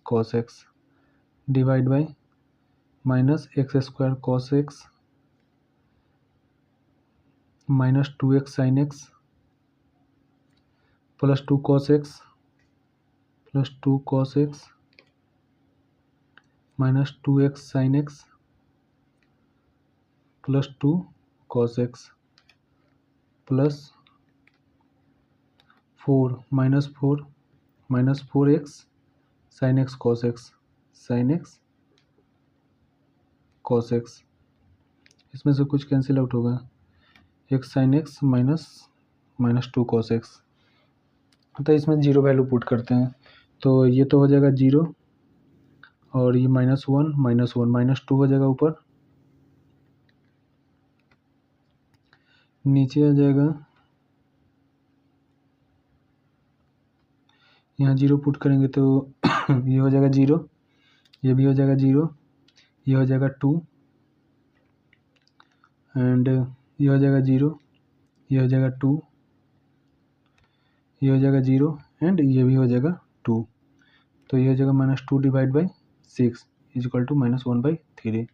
cos x divide by minus x square cos x minus 2x sine x plus 2 cos x minus 2x sine x plus 2 cos x plus 4 minus 4x sine x cos x, इसमें से कुछ cancel out होगा, x sine x minus 2 cos x, तो इसमें zero value put करते हैं तो ये तो हो जाएगा 0 और ये -1 -2 हो जाएगा ऊपर, नीचे आ जाएगा, यहाँ 0 पुट करेंगे तो ये हो जाएगा 0, ये भी हो जाएगा 0, ये हो जाएगा 2 एंड ये हो जाएगा 0, ये हो जाएगा 2, ये हो जाएगा 0 एंड ये भी हो जाएगा 2, तो ये हो जाएगा -2 divide by 6 is equal to -1/3।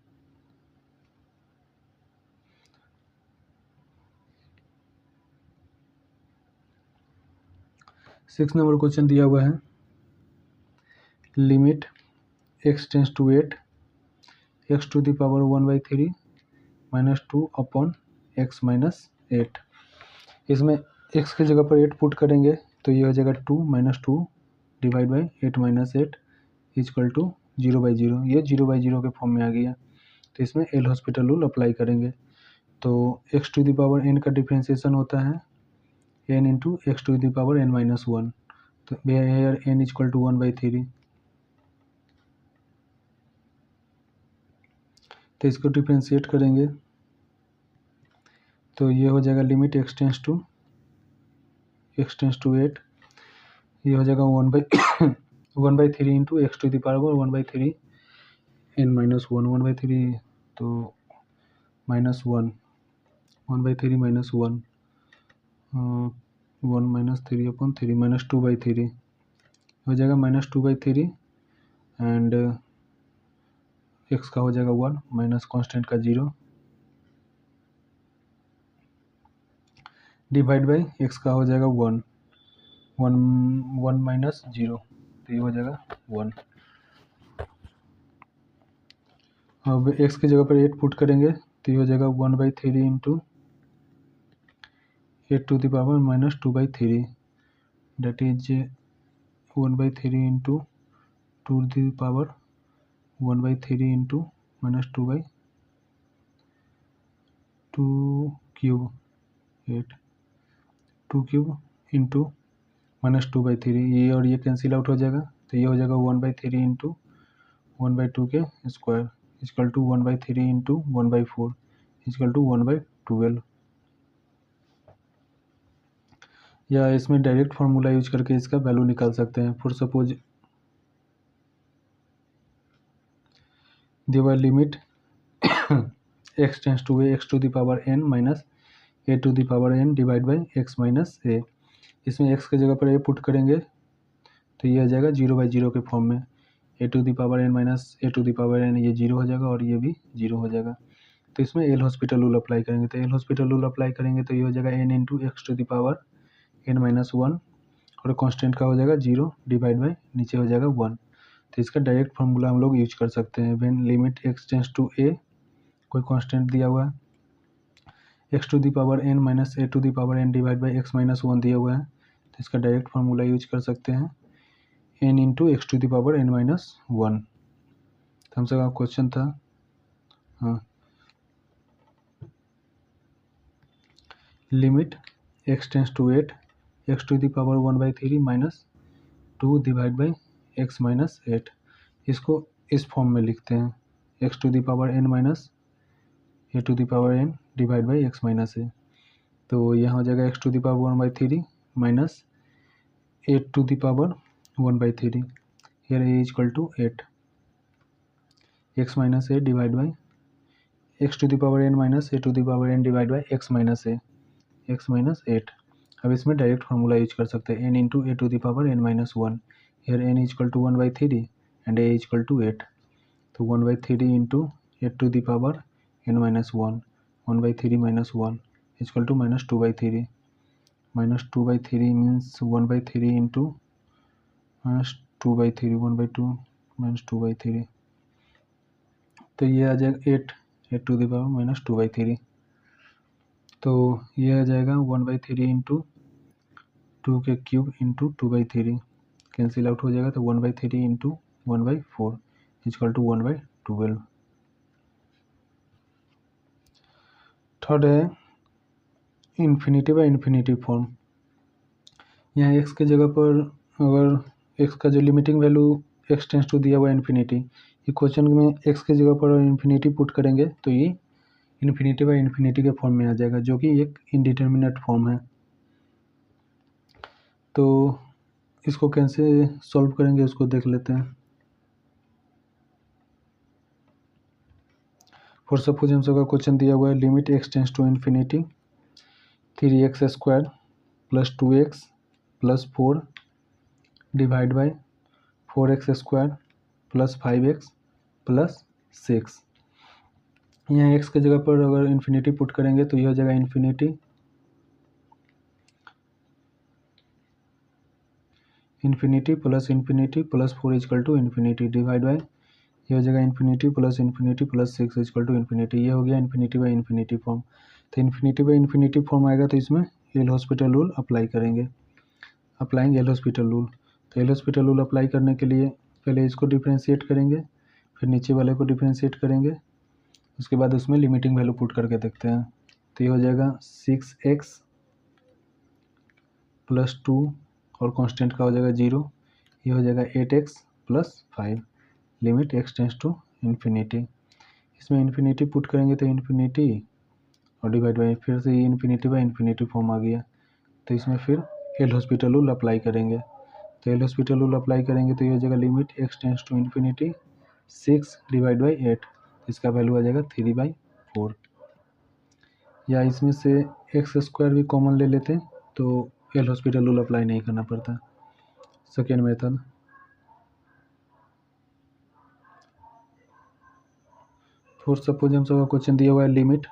Six number question दिया हुआ है, limit x tends to 8 x to the power 1/3 -2 upon x minus 8, इसमें x की जगह पर 8 पुट करेंगे तो ये हो जाएगा 2 -2 divide by 8 minus 8 equal to 0/0, ये 0/0 के फॉर्म में आ गया, तो इसमें एल हॉस्पिटल रूल अप्लाई करेंगे, तो x to the power n का डिफ्रेंशिएशन होता है n into x to the power n-1, तो हेयर n इजकल टू 1/3, तो इसको डिफ्रेंशिएट करेंगे तो ये हो जाएगा लिमिट x टेंस टू 8, ये हो जाएगा 1/3 into x to the power 1/3 n-1 1/3, तो -1 1/3 -1 1 -3 अपॉन 3 -2/3 हो जाएगा -2/3 एंड एक्स का हो जाएगा 1 माइनस कॉन्स्टेंट का 0 डिवाइड बाई एक्स का हो जाएगा 1 1 माइनस 0, तो ये हो जाएगा 1। अब एक्स की जगह पर 8 पुट करेंगे तो ये हो जाएगा 1/3 into 8 to the power minus 2/3, that is 1/3 into 2 to the power 1/3 into minus 2 cube 8 2 cube into minus 2/3, ये और ये कैंसिल आउट हो जाएगा, तो ये हो जाएगा 1/3 इंटू 1/2 के square equal to 1/3 into 1/4 equal to 1/12। या इसमें डायरेक्ट फार्मूला यूज करके इसका वैल्यू निकाल सकते हैं। फॉर सपोज देवर limit x tends to a x to the power n minus a to the power n divide by x minus a. इसमें x की जगह पर a पुट करेंगे तो ये आ जाएगा 0/0 के फॉर्म में, a to the power n minus a to the power n, ये 0 हो जाएगा और ये भी 0 हो जाएगा। तो इसमें एल हॉस्पिटल रूल अप्लाई करेंगे, तो एल हॉस्पिटल रूल अप्लाई करेंगे तो ये हो जाएगा n into x to the power n minus 1 और कांस्टेंट का हो जाएगा 0 डिवाइड बाई नीचे हो जाएगा 1। तो इसका डायरेक्ट फार्मूला हम लोग यूज कर सकते हैं। When limit x tends to a, कोई कांस्टेंट दिया हुआ है, x to the power n minus a to the power n divide by x minus 1 दिया हुआ है, तो इसका डायरेक्ट फार्मूला यूज कर सकते हैं n into x to the power n minus 1। तो हमसे का क्वेश्चन था, हाँ, limit x tends to 8 x to the power 1/3 minus 2 divide by x minus 8, इसको इस फॉर्म में लिखते हैं x to the power n minus a to the power n divide by x minus a. तो यहाँ हो जाएगा x to the power 1/3 minus a to the power 1/3, here a equal to 8 x minus a divide by x to the power n minus a to the power n divide by x minus a, x minus 8। अब इसमें direct formula use कर सकते हैं n into a to the power n minus 1, here n equal to 1/3 and a equal to 8, तो 1/3 into a to the power n minus 1 1/3 minus 1 equal to minus 2/3, minus 2/3 means 1/3 into minus 2/3 1/2 minus 2/3, तो ये आ जाएगा 8 a to the power minus 2/3, तो ये आ जाएगा 1/3 into 2 के क्यूब इंटू 2/3 कैंसिल आउट हो जाएगा, तो 1/3 इंटू 1/4 इक्वल टू 1/12। थर्ड है इन्फिनिटी बाई इन्फिनिटी फॉर्म। यहाँ x के जगह पर अगर x का जो limiting value x tends to दिया हुआ है इन्फिनिटी, ये क्वेश्चन में x के जगह पर इन्फिनिटी पुट करेंगे तो ये इन्फिनिटी बाई इन्फिनिटी के फॉर्म में आ जाएगा, जो कि एक इनडिटर्मिनेट फॉर्म है। तो इसको कैसे सॉल्व करेंगे उसको देख लेते हैं। फॉर सपोज हम सबका क्वेश्चन दिया हुआ है limit x tends to infinity 3x square plus 2x plus 4 divide by 4x square plus 5x plus 6। यहाँ x के जगह पर अगर इन्फिनिटी पुट करेंगे तो यह हो जाएगा infinity plus 4 equal to infinity divide by ये हो जाएगा infinity plus 6 equal to infinity. ये हो गया इन्फिनिटी बाई इन्फिनिटी फॉर्म। तो इन्फिनिटी बाई इन्फिनिटी फॉर्म आएगा तो इसमें एल हॉस्पिटल रूल अप्लाएंगे एल हॉस्पिटल रूल। तो एल हॉस्पिटल रूल अप्लाई करने के लिए पहले इसको डिफ्रेंशिएट करेंगे, फिर नीचे वाले को डिफ्रेंशिएट करेंगे, उसके बाद उसमें लिमिटिंग वैल्यू पुट करके देखते हैं। तो ये हो जाएगा 6x प्लस 2 और कांस्टेंट का हो जाएगा 0, ये हो जाएगा 8x plus 5 limit x tends to infinity. इसमें इन्फिनिटी पुट करेंगे तो इन्फिनिटी और डिवाइड बाई फिर से ये इन्फिनिटी बाई इन्फिनिटी फॉर्म आ गया। तो इसमें फिर एल हॉस्पिटल रूल अप्लाई करेंगे। तो एल हॉस्पिटल रूल अप्लाई करेंगे तो ये हो जाएगा limit x tends to infinity 6 divide by 8, इसका वैल्यू आ जाएगा 3/4। या इसमें से एक्स स्क्वायर भी कॉमन ले लेते तो एल हॉस्पिटल रूल अप्लाई नहीं करना पड़ता। सेकेंड मेथड फोर सपोज हम सबका क्वेश्चन दिया हुआ है limit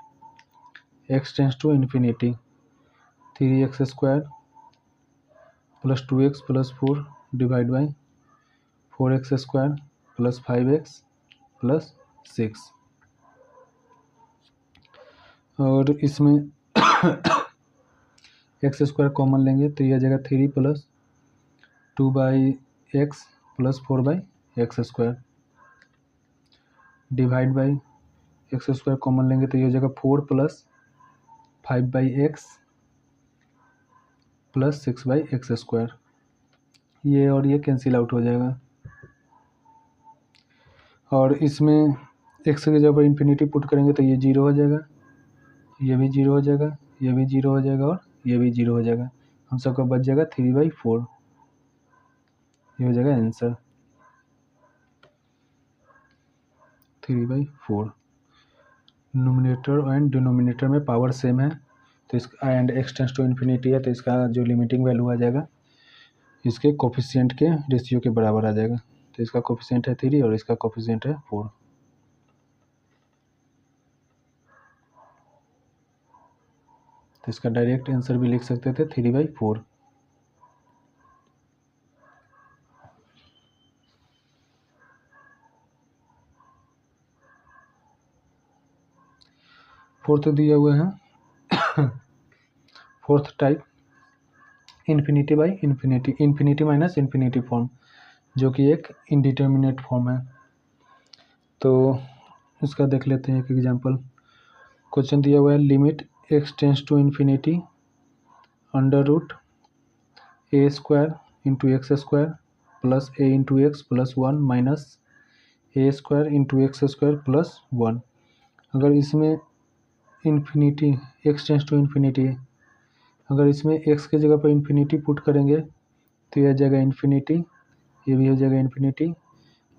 x tends to infinity 3x² plus 2x plus 4 divide by 4x² plus 5x plus 6 और इसमें x² कॉमन लेंगे तो यह जगह 3 plus 2/x plus 4/x² divide by x² common लेंगे तो यह जगह 4 प्लस 5/x प्लस 6/x²। ये और ये कैंसिल आउट हो जाएगा और इसमें x की जगह पर इन्फिनिटी पुट करेंगे तो ये 0 हो जाएगा, ये भी 0 हो जाएगा, ये भी 0 हो जाएगा और ये भी 0 हो जाएगा। हम सबका बच जाएगा 3/4। ये हो जाएगा आंसर 3/4। नोमिनेटर एंड डिनोमिनेटर में पावर सेम है तो इसका and x tends to infinity है तो इसका जो लिमिटिंग वैल्यू आ जाएगा इसके कोफिशिएंट के रेशियो के बराबर आ जाएगा। तो इसका कोफिशिएंट है 3 और इसका कोफिशिएंट है 4। तो इसका डायरेक्ट आंसर भी लिख सकते थे 3/4। फोर्थ दिया हुआ है fourth type infinity by infinity, infinity minus infinity form, जो कि एक इनडिटर्मिनेट फॉर्म है। तो इसका देख लेते हैं एक एग्जांपल। क्वेश्चन दिया हुआ है limit x tends to infinity √a² into x² plus a into x plus 1 minus a² into x² plus 1। अगर इसमें infinity x tends to infinity है, अगर इसमें x की जगह पर इन्फिनिटी पुट करेंगे तो यह जाएगा इन्फिनिटी, ये भी हो जाएगा इन्फिनिटी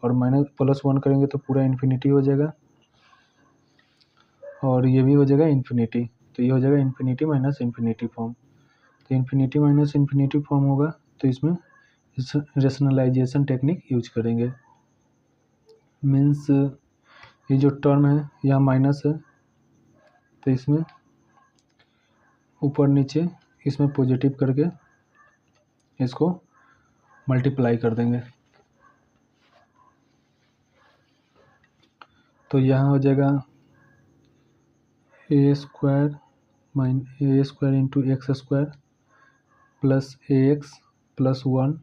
और माइनस प्लस 1 करेंगे तो पूरा इन्फिनिटी हो जाएगा और ये भी हो जाएगा इन्फिनिटी। तो ये हो जाएगा इन्फिनिटी माइनस इन्फिनिटी फॉर्म। तो इन्फिनिटी माइनस इन्फिनिटी फॉर्म होगा तो इसमें रेशनलाइजेशन टेक्निक यूज करेंगे। मीन्स ये जो टर्म है यहाँ माइनस है तो इसमें ऊपर नीचे इसमें पॉजिटिव करके इसको मल्टीप्लाई कर देंगे। तो यहाँ हो जाएगा a² into x² plus ax plus 1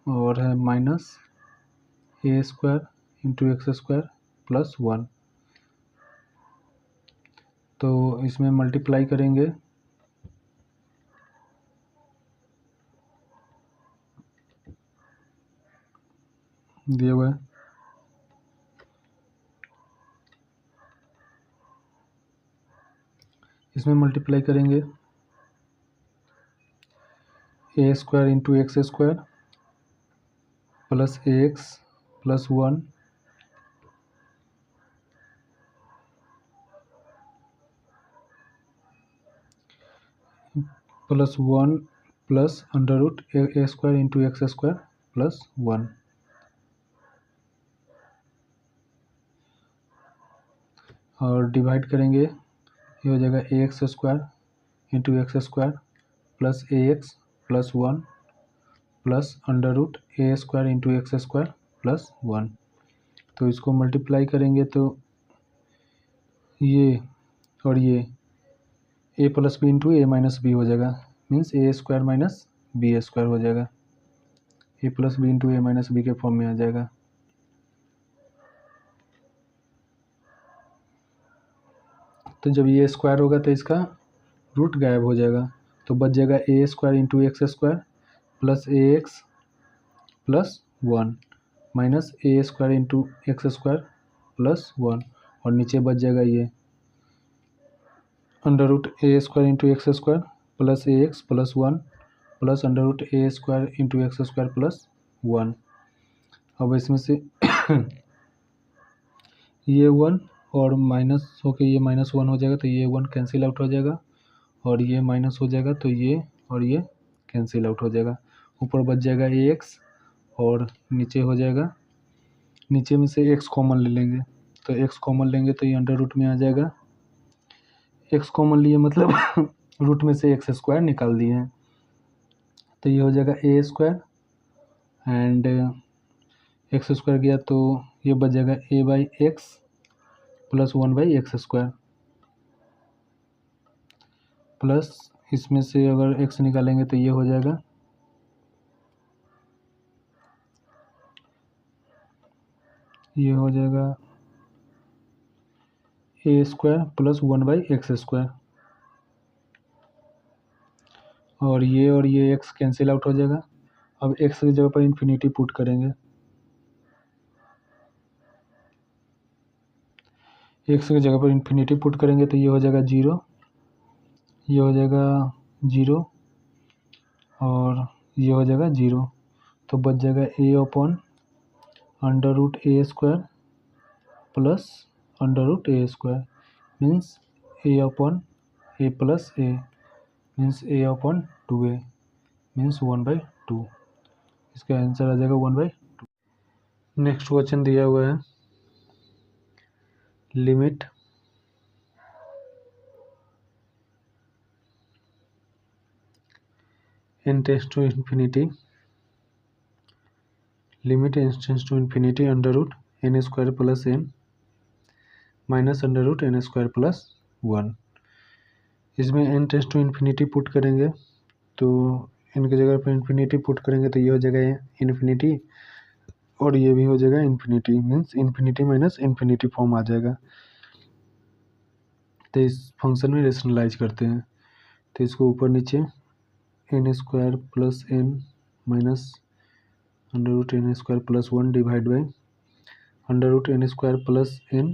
और है minus a² into x² plus 1। तो इसमें मल्टीप्लाई करेंगे दिया हुआ है इसमें मल्टीप्लाई करेंगे a² into x² plus ax plus 1 plus 1 plus √a² into x² plus 1 और डिवाइड करेंगे। ये हो जाएगा ax² into x² plus ax plus 1 plus √a² into x² plus 1। तो इसको मल्टीप्लाई करेंगे तो ये और ये a plus b into a minus b हो जाएगा, मीन्स a² माइनस b² हो जाएगा। a plus b into a minus b के फॉर्म में आ जाएगा। तो जब ये स्क्वायर होगा तो इसका रूट गायब हो जाएगा तो बच जाएगा a² into x² plus ax plus 1 minus a² into x² plus 1 और नीचे बच जाएगा ये √a² into x² plus ax plus 1 plus √a² into x² plus 1। अब इसमें से ये 1 और माइनस होके ये -1 हो जाएगा तो ये 1 कैंसिल आउट हो जाएगा और ये माइनस हो जाएगा तो ये और ये कैंसिल आउट हो जाएगा। ऊपर बच जाएगा ax और नीचे हो जाएगा, नीचे में से x कॉमन ले लेंगे तो एक्स कॉमन लेंगे तो ये अंडर रूट में आ जाएगा। एक्स कॉमन लिए मतलब रूट में से एक्स स्क्वायर निकाल दिए हैं, तो ये हो जाएगा a square and x square गया तो ये बच जाएगा a by x plus 1/x square, plus इसमें से अगर x निकालेंगे तो ये हो जाएगा a square plus 1/x square, और ये x कैंसिल आउट हो जाएगा। अब x की जगह पर इन्फिनिटी पुट करेंगे, x की जगह पर इन्फिनिटी पुट करेंगे तो ये हो जाएगा 0, ये हो जाएगा 0 और ये हो जाएगा 0, तो बच जाएगा a upon under root a square plus under root a square means a upon a plus a means a upon 2a means 1/2। इसका आंसर आ जाएगा 1/2। नेक्स्ट क्वेश्चन दिया हुआ है limit n tends to infinity, limit n tends to infinity under root n square plus n minus under root n square plus 1। इसमें n tends to infinity put करेंगे तो इनकी जगह पर इन्फिनिटी पुट करेंगे तो ये हो जाएगा इन्फिनिटी और ये भी हो जाएगा infinity means infinity minus infinity form आ जाएगा। तो इस फंक्शन में रेशनलाइज करते हैं, तो इसको ऊपर नीचे n square plus n minus under root n square plus 1 divide by under root n square plus n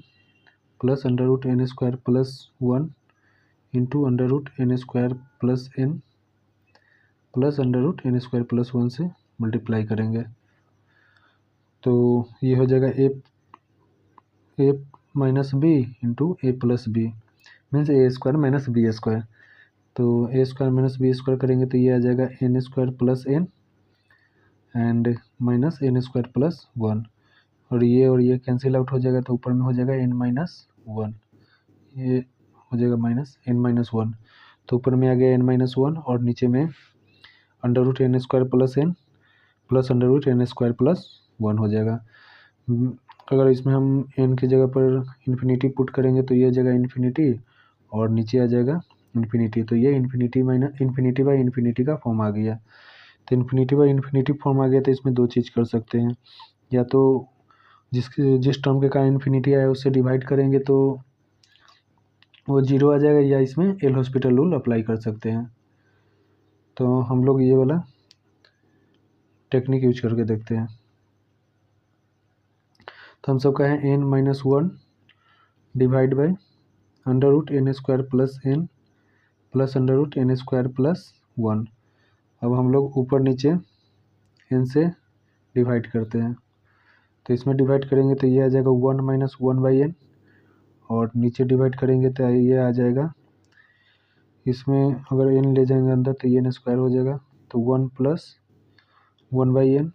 plus under root n square plus 1 into under root n square plus n plus under root n square plus 1 से multiply करेंगे तो ये हो जाएगा a minus b into a plus b means a square minus b square, तो a square minus b square करेंगे तो ये आ जाएगा n square plus n and minus n square plus 1 और ये कैंसिल आउट हो जाएगा तो ऊपर में हो जाएगा n माइनस 1, ये हो जाएगा माइनस n माइनस 1, तो ऊपर में आ गया n माइनस 1 और नीचे में under root n square plus n plus under root n square plus 1 हो जाएगा। अगर इसमें हम n की जगह पर इन्फिनिटी पुट करेंगे तो ये आ जाएगा इन्फिनिटी और नीचे आ जाएगा इन्फिनिटी, तो ये infinity minus infinity by infinity का फॉर्म आ गया। तो इन्फिनिटी बाई इन्फिनिटी फॉर्म आ गया तो इसमें दो चीज़ कर सकते हैं, या तो जिस टर्म के कारण इन्फिनिटी आया उससे डिवाइड करेंगे तो वो 0 आ जाएगा, या इसमें एल हॉस्पिटल रूल अप्लाई कर सकते हैं। तो हम लोग ये वाला टेक्निक यूज करके देखते हैं। तो हम सबका है n minus 1 divide by under root n square plus n plus under root n square plus 1। अब हम लोग ऊपर नीचे n से डिवाइड करते हैं, तो इसमें डिवाइड करेंगे तो ये आ जाएगा 1 माइनस 1/n और नीचे डिवाइड करेंगे तो ये आ जाएगा, इसमें अगर n ले जाएंगे अंदर तो ये n स्क्वायर हो जाएगा, तो 1 प्लस 1/n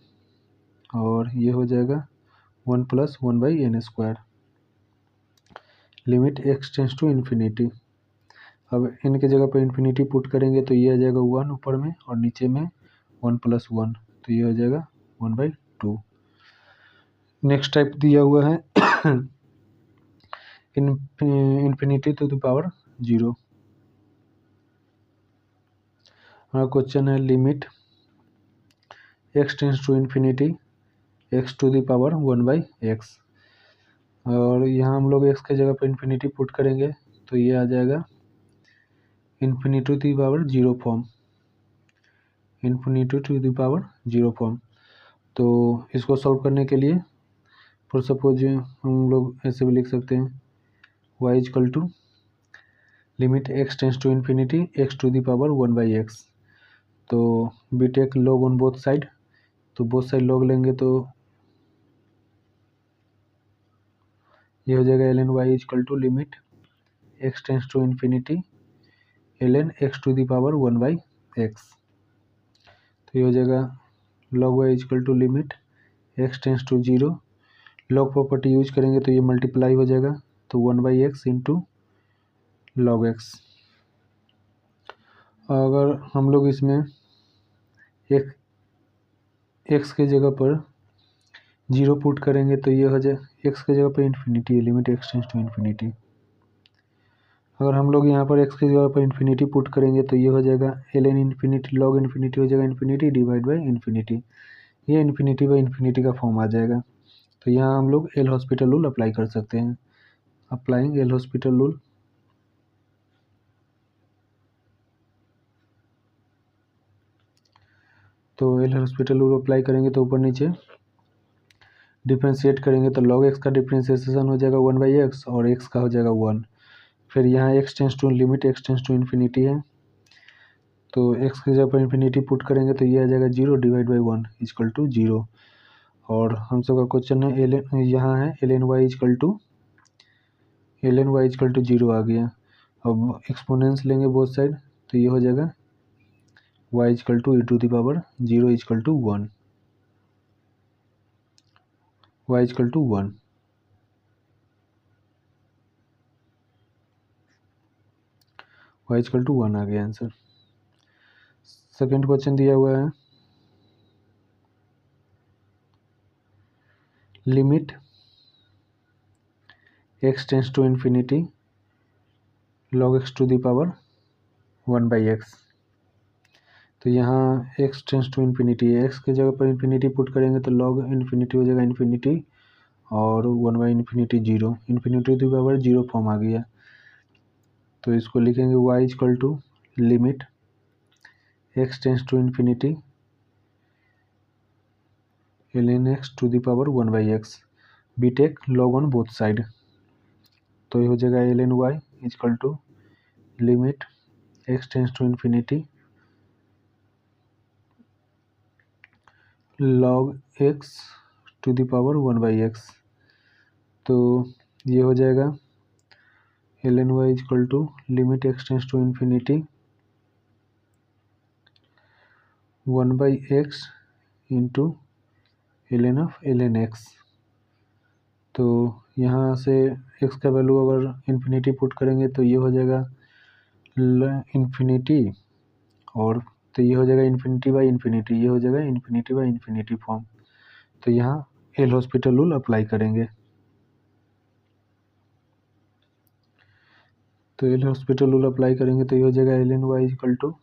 और ये हो जाएगा 1 plus 1/n square. Limit x tends to infinity, अब n की जगह पर इन्फिनिटी पुट करेंगे तो ये आ जाएगा 1 ऊपर में और नीचे में 1 प्लस 1, तो ये हो जाएगा 1/2। नेक्स्ट टाइप दिया हुआ है इन्फिनिटी टू द पावर 0। हमारा क्वेश्चन है limit x tends to infinity x to the power 1/x, और यहाँ हम लोग x की जगह पर इन्फिनिटी पुट करेंगे तो ये आ जाएगा infinity to the power 0 form, infinity to the power 0 form. तो इसको सॉल्व करने के लिए फॉर सपोज हम लोग ऐसे भी लिख सकते हैं y equal to limit x tends to infinity x to the power 1/x, तो we take log on both side, तो बोथ साइड लॉग लेंगे तो ये हो जाएगा ln y equal to limit x tends to infinity ln x to the power 1/x, तो ये हो जाएगा log y equal to limit x tends to 0 log property use करेंगे तो ये मल्टीप्लाई हो जाएगा, तो 1/x इंटू लॉग एक्स। अगर हम लोग इसमें एक एक्स के जगह पर 0 पुट करेंगे तो ये हो जाए एक्स के जगह पर infinity, limit x tends to infinity. अगर हम लोग यहाँ पर एक्स की जगह पर इन्फिनिटी पुट करेंगे तो ये हो जाएगा ln इन्फिनिटी लॉग इन्फिनिटी हो जाएगा इन्फिनिटी डिवाइड बाई इन्फिनिटी, ये इन्फिनिटी बाई इन्फिनिटी का फॉर्म आ जाएगा। तो यहाँ हम लोग एल हॉस्पिटल रूल अप्लाई कर सकते हैं। अप्लाइंग एल हॉस्पिटल रूल, तो एल हॉस्पिटल रूल अप्लाई करेंगे तो ऊपर नीचे डिफ्रेंशिएट करेंगे तो लॉग एक्स का डिफ्रेंशिएशन हो जाएगा 1/x और एक्स का हो जाएगा 1। फिर यहाँ x tends to limit x tends to infinity है, तो एक्स की जगह पर इन्फिनिटी पुट करेंगे तो ये आ जाएगा 0 डिवाइड बाई 1 इजकल टू 0। और हम सब का क्वेश्चन है एल यहाँ है ln y इजकल टू 0 आ गया। अब एक्सपोनेंस लेंगे बोथ साइड तो ये हो जाएगा y is equal to e to the power 0 equal to 1, y is equal to 1। y is equal to 1 आ गया आंसर। सेकेंड क्वेश्चन दिया हुआ है limit x tends to infinity log x to the power 1/x। तो यहाँ x टेंस टू इन्फिनिटी है, x की जगह पर इन्फिनिटी पुट करेंगे तो log इन्फिनिटी हो जाएगा इन्फिनिटी और 1/इन्फिनिटी 0, infinity to the power 0 form आ गया। तो इसको लिखेंगे y is equal to limit x tends to infinity ln x to the power 1/x, we take log on both side. तो ये हो जाएगा ln y is equal to limit x tends to infinity log x to the power 1/x। तो ये हो जाएगा ln y is equal to limit x tends to infinity 1/x into ln x। तो यहाँ से x का वैल्यू अगर इन्फिनिटी पुट करेंगे तो ये हो जाएगा इन्फिनिटी और तो ये हो जाएगा इन्फिनिटी बाई इन्फिनिटी, ये हो जाएगा इन्फिनिटी बाई इन्फिनिटी फॉर्म। तो यहाँ एल हॉस्पिटल रूल अप्लाई करेंगे, तो एल हॉस्पिटल रूल अप्लाई करेंगे तो ये हो जाएगा ln y is equal to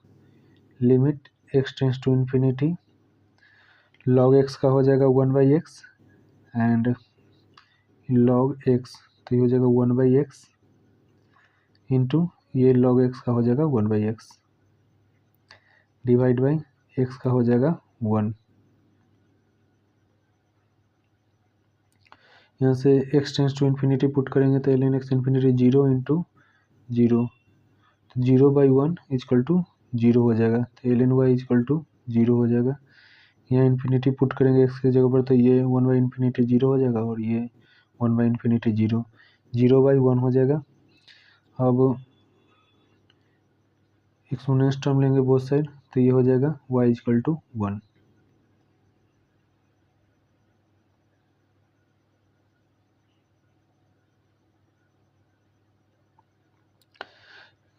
limit x tends to infinity log x का हो जाएगा 1/x एंड log x, तो ये हो जाएगा 1/x इंटू ये log x का हो जाएगा 1/x डिवाइड बाई x का हो जाएगा 1। यहाँ से x tends to infinity put करेंगे तो ln x इन्फिनिटी 0 इंटू 0, तो 0/1 इजकल टू 0 हो जाएगा, तो ln y इजकल टू 0 हो जाएगा। यहाँ इन्फिनिटी पुट करेंगे x की जगह पर तो ये 1/इन्फिनिटी 0 हो जाएगा और ये 1/इन्फिनिटी 0, 0/1 हो जाएगा। अब एक्सपोनेंस टर्म लेंगे बोथ साइड तो ये हो जाएगा y is equal to 1।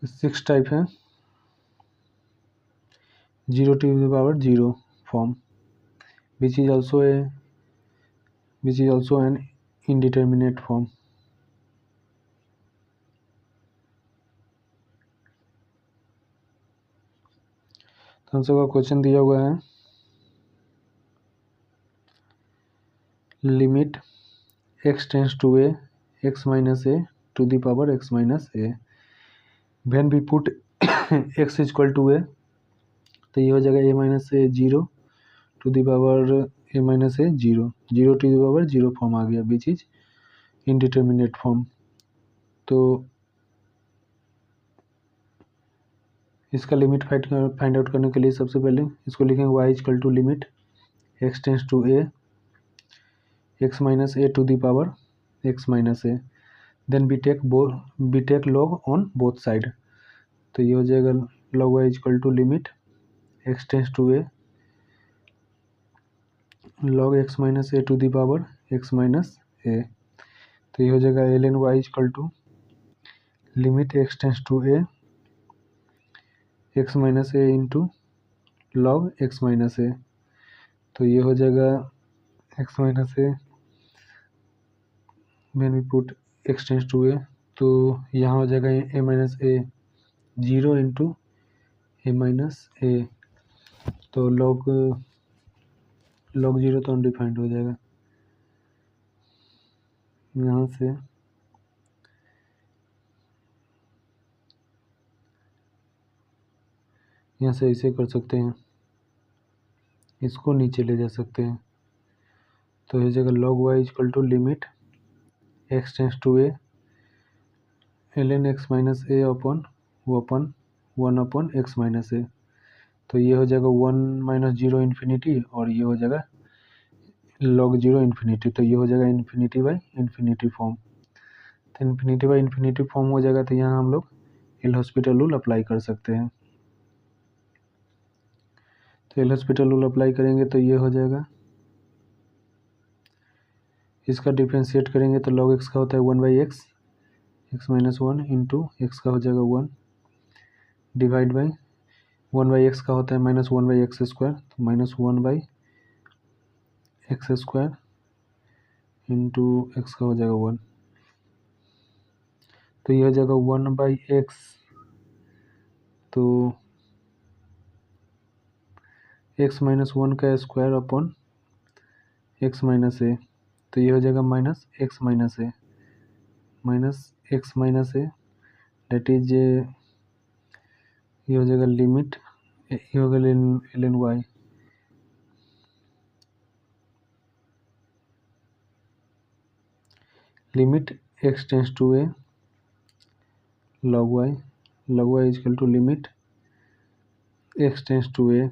Six type है 0 to the power 0 form which is also an indeterminate form। तो हम सबका क्वेश्चन दिया हुआ है limit x tends to a x minus a to the power x minus a, when we put x equal to a तो ये हो जाएगा a minus a 0 to the power a minus a 0, 0 to the power 0 form आ गया which is indeterminate form. तो इसका limit find out करने के लिए सबसे पहले इसको लिखेंगे y equal to limit x tends to a x minus a to the power x minus a, then we take log on both side. तो ये हो जाएगा log y equal to limit x tends to a log x minus a to the power x minus a. तो ये हो जाएगा l N y equal to limit x tends to a x minus a into log x minus a. तो ये हो जाएगा x minus a when we put x tends to a, तो यहाँ हो जाएगा a minus a 0 into a minus a. तो log 0 तो अनडिफाइंड हो जाएगा। यहाँ से ऐसे कर सकते हैं, इसको नीचे ले जा सकते हैं। तो इस जगह log y equal to limit x tends to a l n x minus a upon 1 upon x minus a. तो ये हो जाएगा 1 माइनस 0 इन्फिनिटी, और ये हो जाएगा log 0 इन्फिनिटी। तो ये हो जाएगा इन्फिनिटी बाई इन्फिनिटी फॉर्म। तो इन्फिनिटी बाई इन्फिनिटी फॉर्म हो जाएगा, तो यहाँ हम लोग एल हॉस्पिटल रूल अप्लाई कर सकते हैं। तो एल हॉस्पिटल रूल अप्लाई करेंगे तो ये हो जाएगा, इसका डिफ्रेंशिएट करेंगे तो log x का होता है 1 by x minus 1 into x का हो जाएगा 1 डिवाइड बाई 1 बाई एक्स का होता है माइनस 1 बाई एक्स स्क्वायर, तो minus 1 by x square into x का हो जाएगा 1। तो ये हो जाएगा 1 बाई एक्स, तो एक्स माइनस 1 का square upon x minus a. तो ये हो जाएगा minus x minus a that is ये हो जाएगा लिमिट, ये होगा L N y limit x tends to a log y equal to limit x tends to a.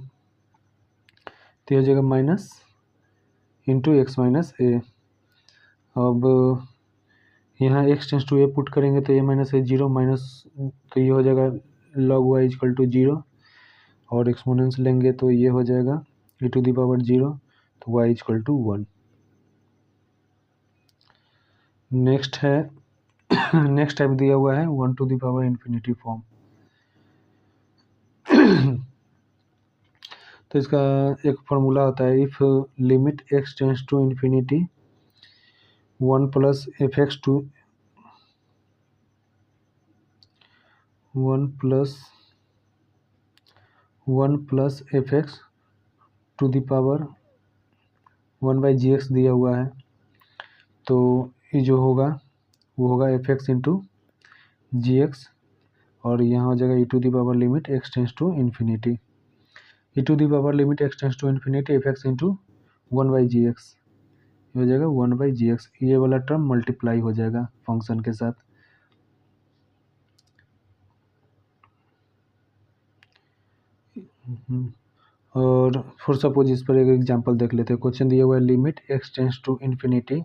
तो ये हो जाएगा minus into x minus a. अब यहाँ x tends to a put करेंगे तो ए माइनस ए 0 माइनस, तो ये हो जाएगा log y इक्वल टू 0, और एक्सपोनेंस लेंगे तो ये हो जाएगा e टू द पावर 0, तो y equal to 1। Next type दिया हुआ है 1 to the power infinity form. तो इसका एक फार्मूला होता है, if limit x tends to infinity 1 plus f x to 1 plus f x to the power 1 by g x दिया हुआ है। तो ये जो होगा वो होगा f x into g x, और यहाँ हो जाएगा e to the power limit x tends to infinity, e to the power limit x tends to infinity f x into 1 by g x, ये हो जाएगा 1 बाई जी एक्स। ये वाला term multiply हो जाएगा फंक्शन के साथ। और फॉर सपोज इस पर एक एग्जांपल देख लेते हैं। क्वेश्चन दिया हुआ है limit x tends to infinity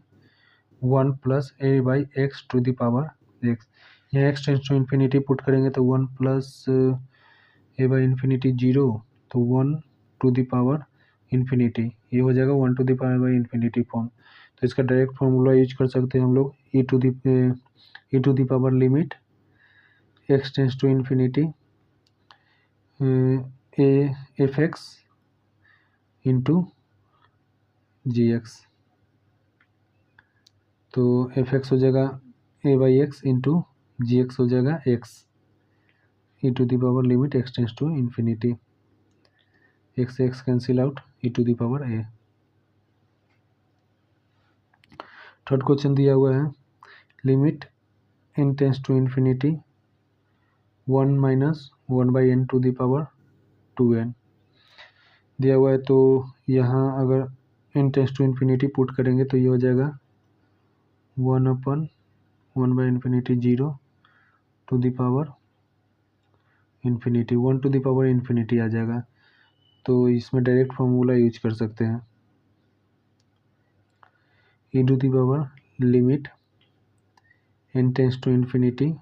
1 plus a by x to the power x. यहाँ x tends to infinity put करेंगे तो 1 प्लस ए बाई इन्फिनिटी 0, तो 1 टू द पावर इन्फिनिटी, ये हो जाएगा 1 to the power by infinity form. तो इसका direct formula use कर सकते हैं हम लोग, e to the power limit x tends to infinity a f x into g x. तो एफ एक्स हो जाएगा a by x into g x हो जाएगा x, e to the power limit x tends to infinity, x x cancel out, e to the power ए। Third question दिया हुआ है limit n tends to infinity 1 minus 1 by n to the power 2n दिया हुआ है। तो यहाँ अगर n tends to infinity put करेंगे तो ये हो जाएगा 1 upon 1 by infinity 0 to the power infinity, 1 to the power infinity आ जाएगा। तो इसमें डायरेक्ट फार्मूला यूज कर सकते हैं, e to the power limit n tends to infinity,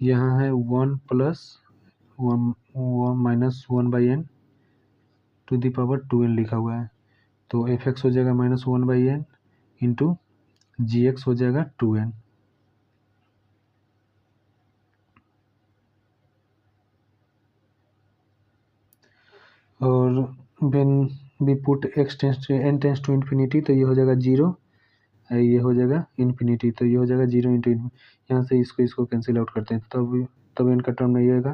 यहाँ है 1 plus 1 minus 1 by n to the power 2n लिखा हुआ है। तो एफ एक्स हो जाएगा minus 1 by n into g x हो जाएगा 2n। और when we put x tends to n tends to infinity तो ये हो जाएगा 0, ये हो जाएगा इन्फिनिटी, तो ये हो जाएगा 0 इंटू, यहाँ से इसको कैंसिल आउट करते हैं तब इनका टर्म नहीं आएगा,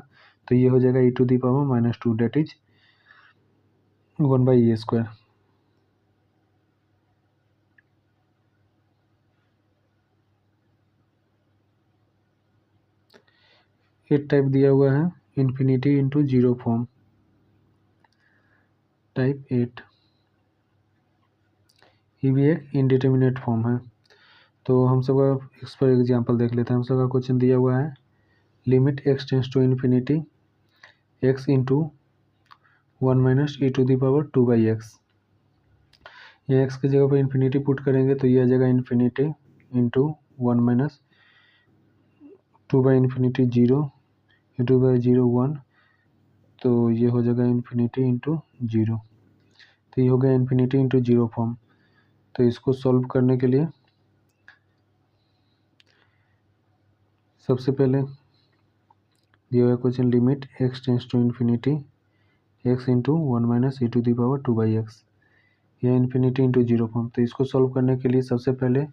तो ये हो जाएगा e⁻⁻², date is 1/a²। Eight type दिया हुआ है इन्फिनिटी इंटू 0 फॉर्म, टाइप 8, ये भी एक इनडिटर्मिनेट फॉर्म है। तो हम सबका इस पर एग्जांपल देख लेते हैं। हम सबका क्वेश्चन दिया हुआ है limit x tends to infinity x into 1 - e⁻²/x। ये x की जगह पर इन्फिनिटी पुट करेंगे तो ये आ जाएगा इन्फिनिटी इंटू 1 - 2/∞ 0 e⁻0 1, तो ये हो जाएगा इन्फिनिटी इंटू 0, तो ये हो गया इन्फिनिटी इंटू 0 फॉर्म। तो इसको सॉल्व करने के लिए सबसे पहले दिया हुआ question limit x tends to infinity x into 1 - e⁻²/x, यह इन्फिनिटी इंटू 0 फॉर्म। तो इसको सॉल्व करने के लिए सबसे पहले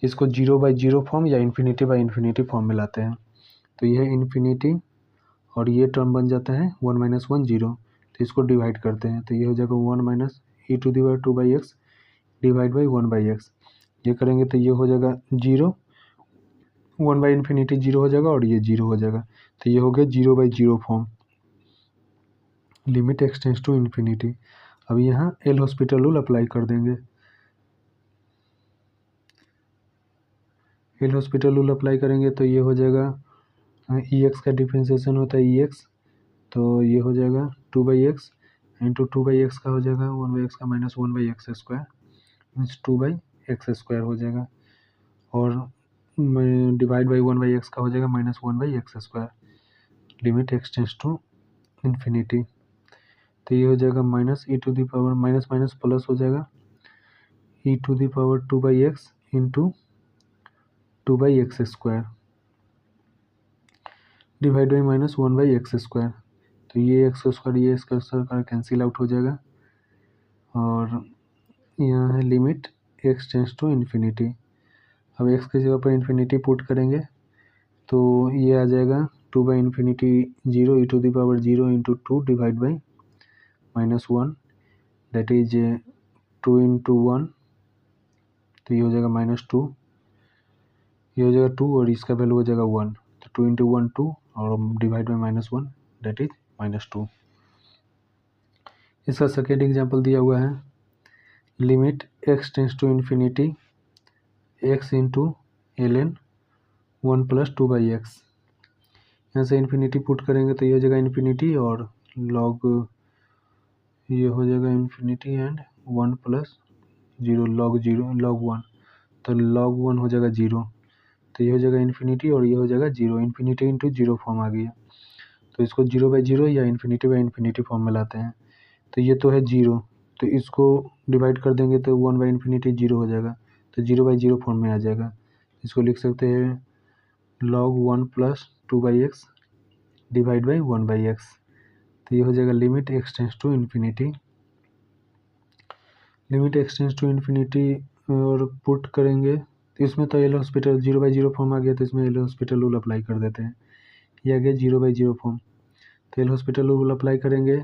इसको 0/0 फॉर्म या इन्फिनिटी फॉर्म में लाते हैं। तो यह इन्फिनिटी और ये टर्म बन जाता है 1 - 1 0, तो इसको डिवाइड करते हैं तो ये हो जाएगा 1 - e⁻²/x डिवाइड बाई 1/x। ये करेंगे तो ये हो जाएगा 0, 1/∞ 0 हो जाएगा और ये 0 हो जाएगा, तो ये हो गया 0/0 form limit x tends to infinity. अब यहाँ एल हॉस्पिटल रूल अप्लाई कर देंगे। एल हॉस्पिटल रूल अप्लाई करेंगे तो ये हो जाएगा ई एक्स का डिफ्रेंसिएशन होता है ई एक्स, तो ये हो जाएगा 2/x इंटू 2/x का हो जाएगा 1/x का माइनस 1/x² मीन्स 2/x² हो जाएगा, और डिवाइड बाई 1/x का हो जाएगा -1/x², limit x tends to infinity. तो ये हो जाएगा माइनस माइनस प्लस हो जाएगा e⁻² into 2/x² divide by -1/x², तो ये x² कैंसिल आउट हो जाएगा, और यहाँ है limit x tends to infinity. अब x की जगह पर इन्फिनिटी पुट करेंगे तो ये आ जाएगा 2/∞ 0 e⁻0 into 2 divide by -1, that is 2 into 1, तो ये हो जाएगा -2, ये हो जाएगा 2 और इसका वैल्यू हो जाएगा 1, तो 2 इंटू 1 2 और डिवाइड बाई -1 दैट इज -2। इसका सेकेंड एग्जांपल दिया हुआ है limit x tends to infinity x into ln 1 + 2/x। यहाँ से इन्फिनिटी पुट करेंगे तो ये हो जाएगा इन्फिनिटी और लॉग, ये हो जाएगा इन्फिनिटी एंड 1 + 0 log 1, तो log 1 हो जाएगा 0, तो ये हो जाएगा इन्फिनिटी और ये हो जाएगा 0, इन्फिनिटी इंटू 0 फॉर्म आ गया। तो इसको 0/0 या इन्फिनिटी फॉर्म में लाते हैं, तो ये तो है 0, तो इसको डिवाइड कर देंगे तो 1/∞ 0 हो जाएगा, तो 0/0 फॉर्म में आ जाएगा। इसको लिख सकते हैं log 1 + 2/x divide by 1/x, तो ये हो जाएगा limit x tends to infinity. Limit x tends to infinity और पुट करेंगे तो इसमें तो एल हॉस्पिटल 0/0 फॉर्म आ गया, तो इसमें एल हॉस्पिटल रूल अप्लाई कर देते हैं। ये आ गया 0/0 फॉर्म, तो एल हॉस्पिटल रूल अप्लाई करेंगे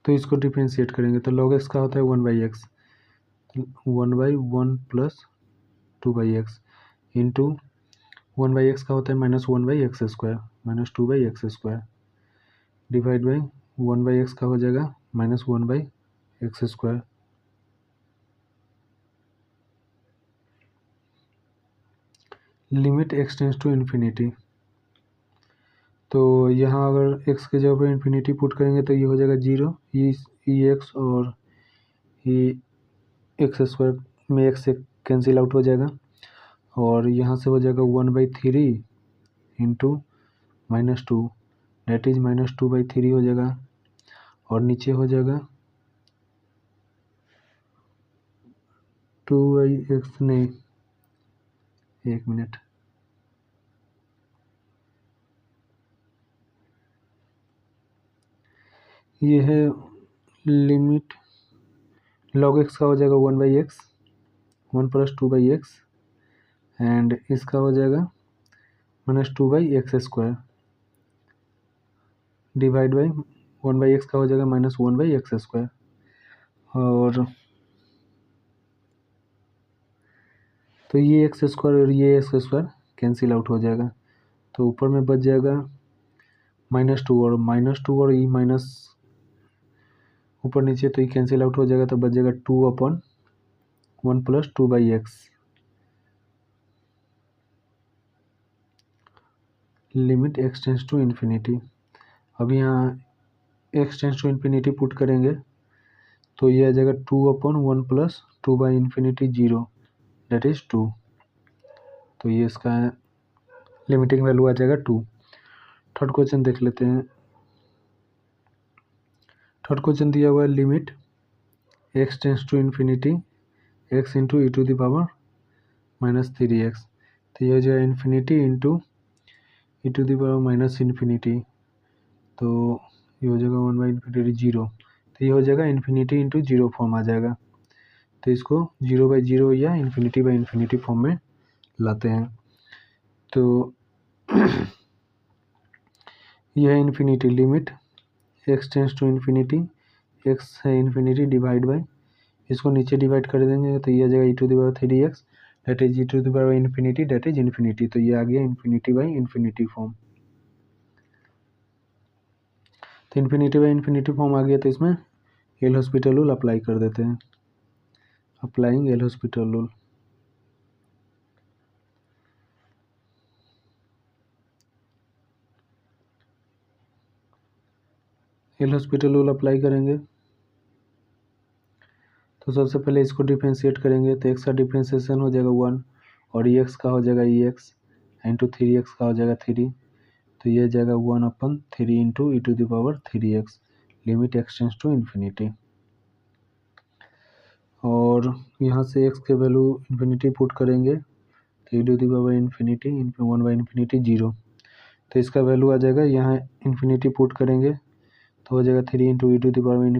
तो इसको डिफ्रेंशिएट करेंगे तो log x का होता है 1/x, 1/1 + 2/x इंटू 1/x का होता है -1/x² -2/x² divide by 1/x का हो जाएगा -1/x²। Limit x tends to infinity, तो यहाँ अगर x के जगह पर इन्फिनिटी पुट करेंगे तो ये हो जाएगा 0, ई एक्स और ये x² में x से कैंसिल आउट हो जाएगा, और यहाँ से हो जाएगा 1/3 इंटू -2 डेट इज -2/3 हो जाएगा, और नीचे हो जाएगा 2/x नहीं, एक मिनट, ये है लिमिट log x का हो जाएगा 1/x, 1 + 2/x, एंड इसका हो जाएगा -2/x² डिवाइड बाई 1/x का हो जाएगा -1/x²। और तो ये x² और ये x² कैंसिल आउट हो जाएगा, तो ऊपर में बच जाएगा -2 और -2 और ये माइनस ऊपर नीचे, तो ये कैंसिल आउट हो जाएगा, तो बच जाएगा 2/1 + 2/x limit x tends to infinity. अब यहाँ x tends to infinity put करेंगे तो ये आ जाएगा 2/1 + 2/∞ 0 दैट इज 2। तो ये इसका लिमिटिंग वैल्यू आ जाएगा 2। थर्ड क्वेश्चन देख लेते हैं। थर्ड क्वेश्चन दिया हुआ है limit x tends to infinity x × e⁻³ -3x। तो ये हो जाएगा इन्फिनिटी इंटू e⁻∞, तो ये हो जाएगा 1/∞ 0। तो ये हो जाएगा इन्फिनिटी इंटू 0 फॉर्म आ जाएगा, तो इसको 0/0 या इन्फिनिटी फॉर्म में लाते हैं। तो यह है infinity limit x tends to infinity, x है इन्फिनिटी डिवाइड बाई, इसको नीचे डिवाइड कर देंगे तो ये आ जाएगा e⁻³ that is e⁻∞ that is infinity. तो ये आ गया इन्फिनिटी फॉर्म। तो इन्फिनिटी फॉर्म आ गया, तो इसमें एल हॉस्पिटल रूल अप्लाई कर देते हैं। Applying L hospital rule. L hospital rule apply करेंगे तो सबसे पहले इसको डिफ्रेंशिएट करेंगे, तो x का डिफ्रेंशिएशन हो जाएगा 1 और x का हो जाएगा x इंटू 3x का हो जाएगा 3, तो ये जाएगा 1/3 into e⁻3x limit x tends to infinity. और यहाँ से x के वैल्यू इन्फिनिटी पुट करेंगे तो e⁻∞ 1/∞ 0, तो इसका वैल्यू आ जाएगा, यहाँ इन्फिनिटी पुट करेंगे तो हो जाएगा 3 इंटू e⁻∞,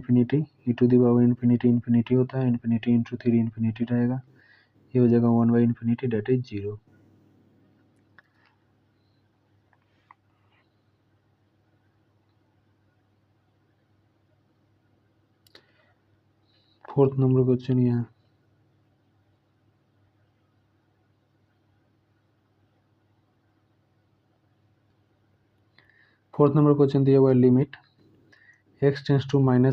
इन्फिनिटी होता है, इन्फिनिटी इंटू 3 इन्फिनिटी रहेगा, ये हो जाएगा 1/∞ that is 0। Fourth number question यहाँ फोर्थ नंबर क्वेश्चन दिया हुआ है limit x tends to -∞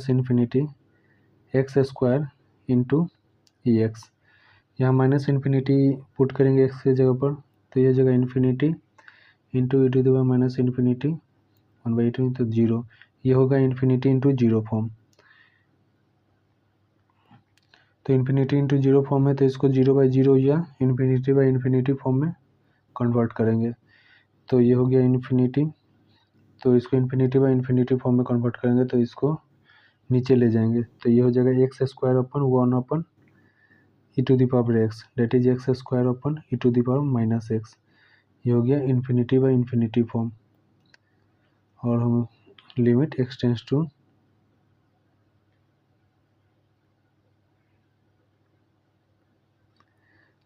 x² into ex। यहाँ -∞ पुट करेंगे x की जगह पर, तो ये जगह इन्फिनिटी इंटू e⁻∞ 1/2 तो 0, ये होगा इन्फिनिटी इंटू 0 फॉर्म। तो इन्फिनिटी इंटू 0 फॉर्म है, तो इसको 0/0 या इन्फिनिटी फॉर्म में कन्वर्ट करेंगे, तो ये हो गया इन्फिनिटी, तो इसको इन्फिनिटी फॉर्म में कन्वर्ट करेंगे तो इसको नीचे ले जाएंगे, तो ये हो जाएगा x² upon 1/e⁻x date is x² upon e⁻⁻x, ये हो गया इन्फिनिटी फॉर्म। और हम लिमिट x टेंस टू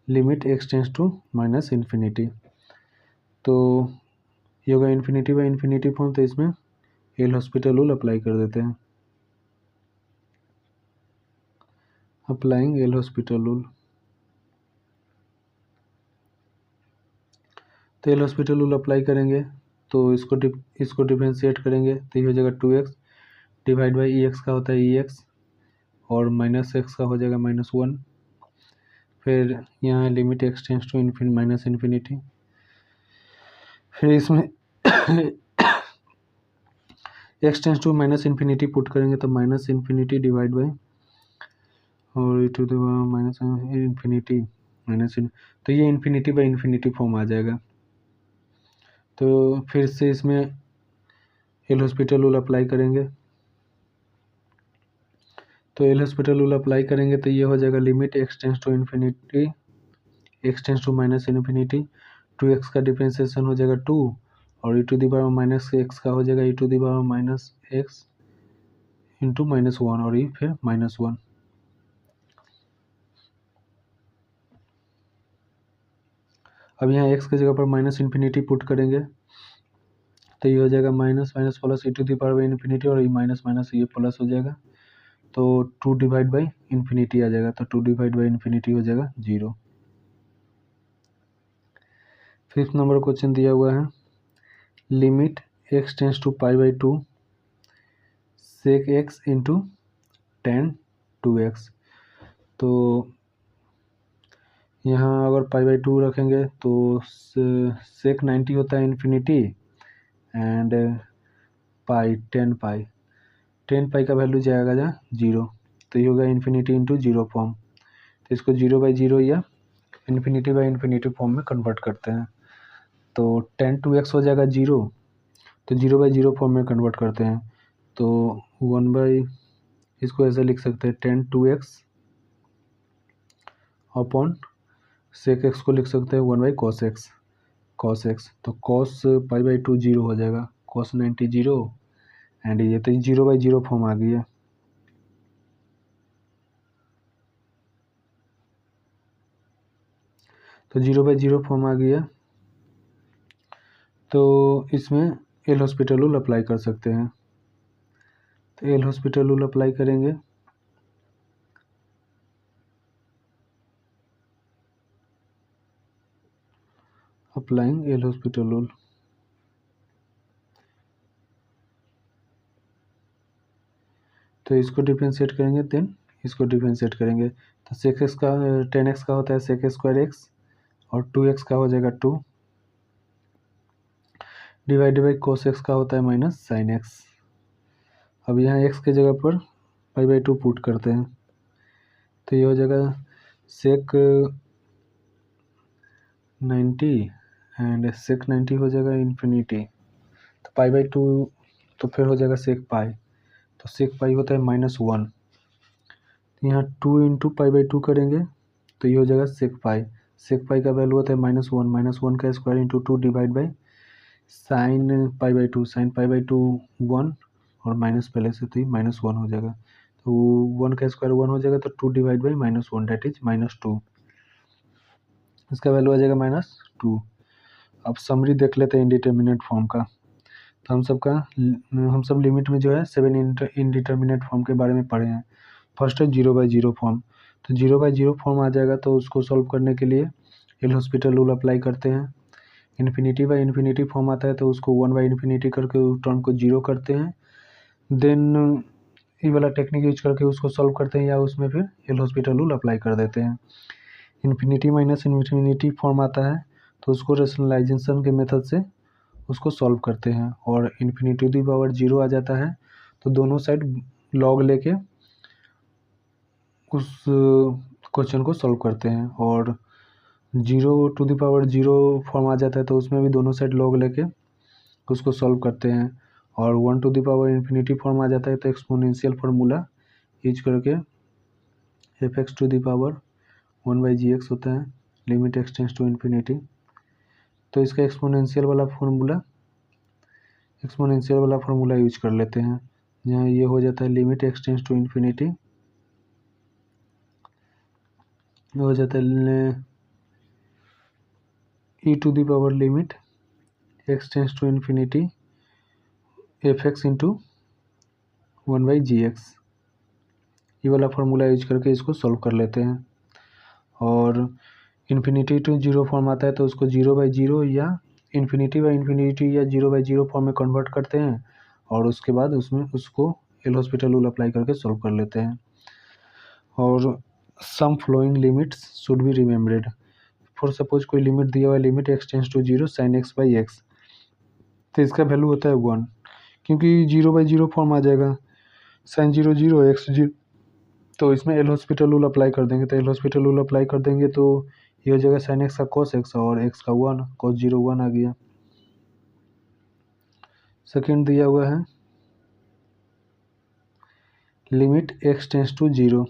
-∞, तो ये होगा इन्फिनिटी फॉर्म, तो इसमें एल हॉस्पिटल रूल अप्लाई कर देते हैं। Applying L hospital rule. तो एल हॉस्पिटल रूल अप्लाई करेंगे तो इसको डिफरेंशिएट करेंगे तो ये हो जाएगा 2x divide by E x का होता है ex और -x का हो जाएगा -1। फिर यहाँ लिमिट x टेंस टू -∞, फिर इसमें x टेंस टू -∞ पुट करेंगे तो -∞ डिवाइड बाई और -∞ तो ये इन्फिनिटी फॉर्म आ जाएगा। तो फिर से इसमें एल हॉस्पिटल रूल अप्लाई करेंगे तो एल हॉस्पिटल रूल अप्लाई करेंगे तो ये हो जाएगा limit x tends to infinity x tends to minus infinity 2x का डिफ्रेंसिएशन हो जाएगा 2 और e to the power minus x का हो जाएगा e to the power minus x into -1 और ये फिर -1। अब यहाँ x की जगह पर माइनस इन्फिनिटी पुट करेंगे तो ये हो जाएगा minus minus plus e to the power infinity और ये माइनस माइनस ये प्लस हो जाएगा तो 2 डिवाइड बाई इन्फिनिटी आ जाएगा तो 2 डिवाइड बाई इन्फिनिटी हो जाएगा 0। फिफ्थ नंबर क्वेश्चन दिया हुआ है limit x tends to π/2 sec x इंटू tan 2x। तो यहाँ अगर π/2 रखेंगे तो sec 90 होता है इन्फिनिटी एंड पाई 10 पाई का वैल्यू जाएगा जहाँ 0 तो ये होगा इन्फिनिटी इंटू 0 फॉर्म। तो इसको 0/0 या इन्फिनिटी फॉर्म में कन्वर्ट करते हैं तो tan 2x हो जाएगा 0 तो 0/0 फॉर्म में कन्वर्ट करते हैं तो 1 इसको ऐसे लिख सकते हैं tan 2x upon sec x को लिख सकते हैं 1/cos x तो cos π/2 0 हो जाएगा cos 90 0 एंड ये तो 0/0 फॉर्म आ गई है। तो 0/0 फॉर्म आ गया तो इसमें एल हॉस्पिटल रूल अप्लाई कर सकते हैं तो एल हॉस्पिटल रूल अप्लाई करेंगे अप्लाइंग एल हॉस्पिटल रूल तो इसको डिफरेंशिएट करेंगे देन इसको डिफरेंशिएट करेंगे तो sec x का 10x का होता है sec स्क्वायर x और 2x का हो जाएगा 2 डिवाइड बाई cos x का होता है माइनस sin x। अब यहाँ x के जगह पर π/2 पुट करते हैं तो ये हो जाएगा sec 90 एंड sec 90 हो जाएगा इन्फिनिटी तो π/2 तो फिर हो जाएगा sec पाई तो sec पाई होता है -1 यहाँ 2 इंटू π/2 करेंगे तो ये हो जाएगा sec पाई का वैल्यू होता है -1 का square into 2 divide by sin π/2 1 और माइनस पहले से तो -1 हो जाएगा तो 1 का स्क्वायर 1 हो जाएगा तो 2 डिवाइड बाई -1 डेट इज -2 इसका वैल्यू आ जाएगा -2। अब समरी देख लेते हैं इंडिटर्मिनेट फॉर्म का तो हम सब लिमिट में जो है 7 इंडिटर्मिनेट फॉर्म के बारे में पढ़े हैं। फर्स्ट है 0/0 फॉर्म तो 0/0 फॉर्म आ जाएगा तो उसको सॉल्व करने के लिए एल हॉस्पिटल रूल अप्लाई करते हैं। इन्फिनिटी बाई इन्फिनिटी फॉर्म आता है तो उसको 1/∞ करके उस टर्म को 0 करते हैं देन ये वाला टेक्निक यूज करके उसको सॉल्व करते हैं या उसमें फिर एल हॉस्पिटल रूल अप्लाई कर देते हैं। इन्फिनिटी माइनस इन्फिनिटी फॉर्म आता है तो उसको रेशनलाइजेशन के मेथड से उसको सॉल्व करते हैं और इन्फिनिटी टू दी पावर 0 आ जाता है तो दोनों साइड लॉग लेके उस क्वेश्चन को सॉल्व करते हैं और 0 टू दी पावर 0 फॉर्म आ जाता है तो उसमें भी दोनों साइड लॉग लेके उसको सॉल्व करते हैं और 1 to the power infinity form आ जाता है तो एक्सपोनेंशियल फार्मूला यूज करके fx to the power 1/gx होता है limit x tends to infinity तो इसका एक्सपोनेंशियल वाला फार्मूला यूज कर लेते हैं जहाँ ये हो जाता है limit x tends to infinity हो जाता है e to the power limit x tends to infinity fx into 1/gx ये वाला फार्मूला यूज करके इसको सॉल्व कर लेते हैं और इन्फिनिटी टू 0 फॉर्म आता है तो उसको 0/0 या इन्फिनिटी बाई इन्फिनिटी या 0/0 फॉर्म में कन्वर्ट करते हैं और उसके बाद उसमें उसको एल हॉस्पिटल रूल अप्लाई करके सॉल्व कर लेते हैं। और some following limits should be remembered for suppose कोई लिमिट दिया हुआ है limit x tends to 0 sin x/x तो इसका वैल्यू होता है 1 क्योंकि 0/0 फॉर्म आ जाएगा sin 0 0 x 0 तो इसमें एल हॉस्पिटल रूल अप्लाई कर देंगे तो एल हॉस्पिटल रूल अप्लाई कर देंगे तो ये हो जाएगा sin x का cos x और x का 1 cos 0 1 आ गया। सेकेंड दिया हुआ है लिमिट x टेंस टू 0,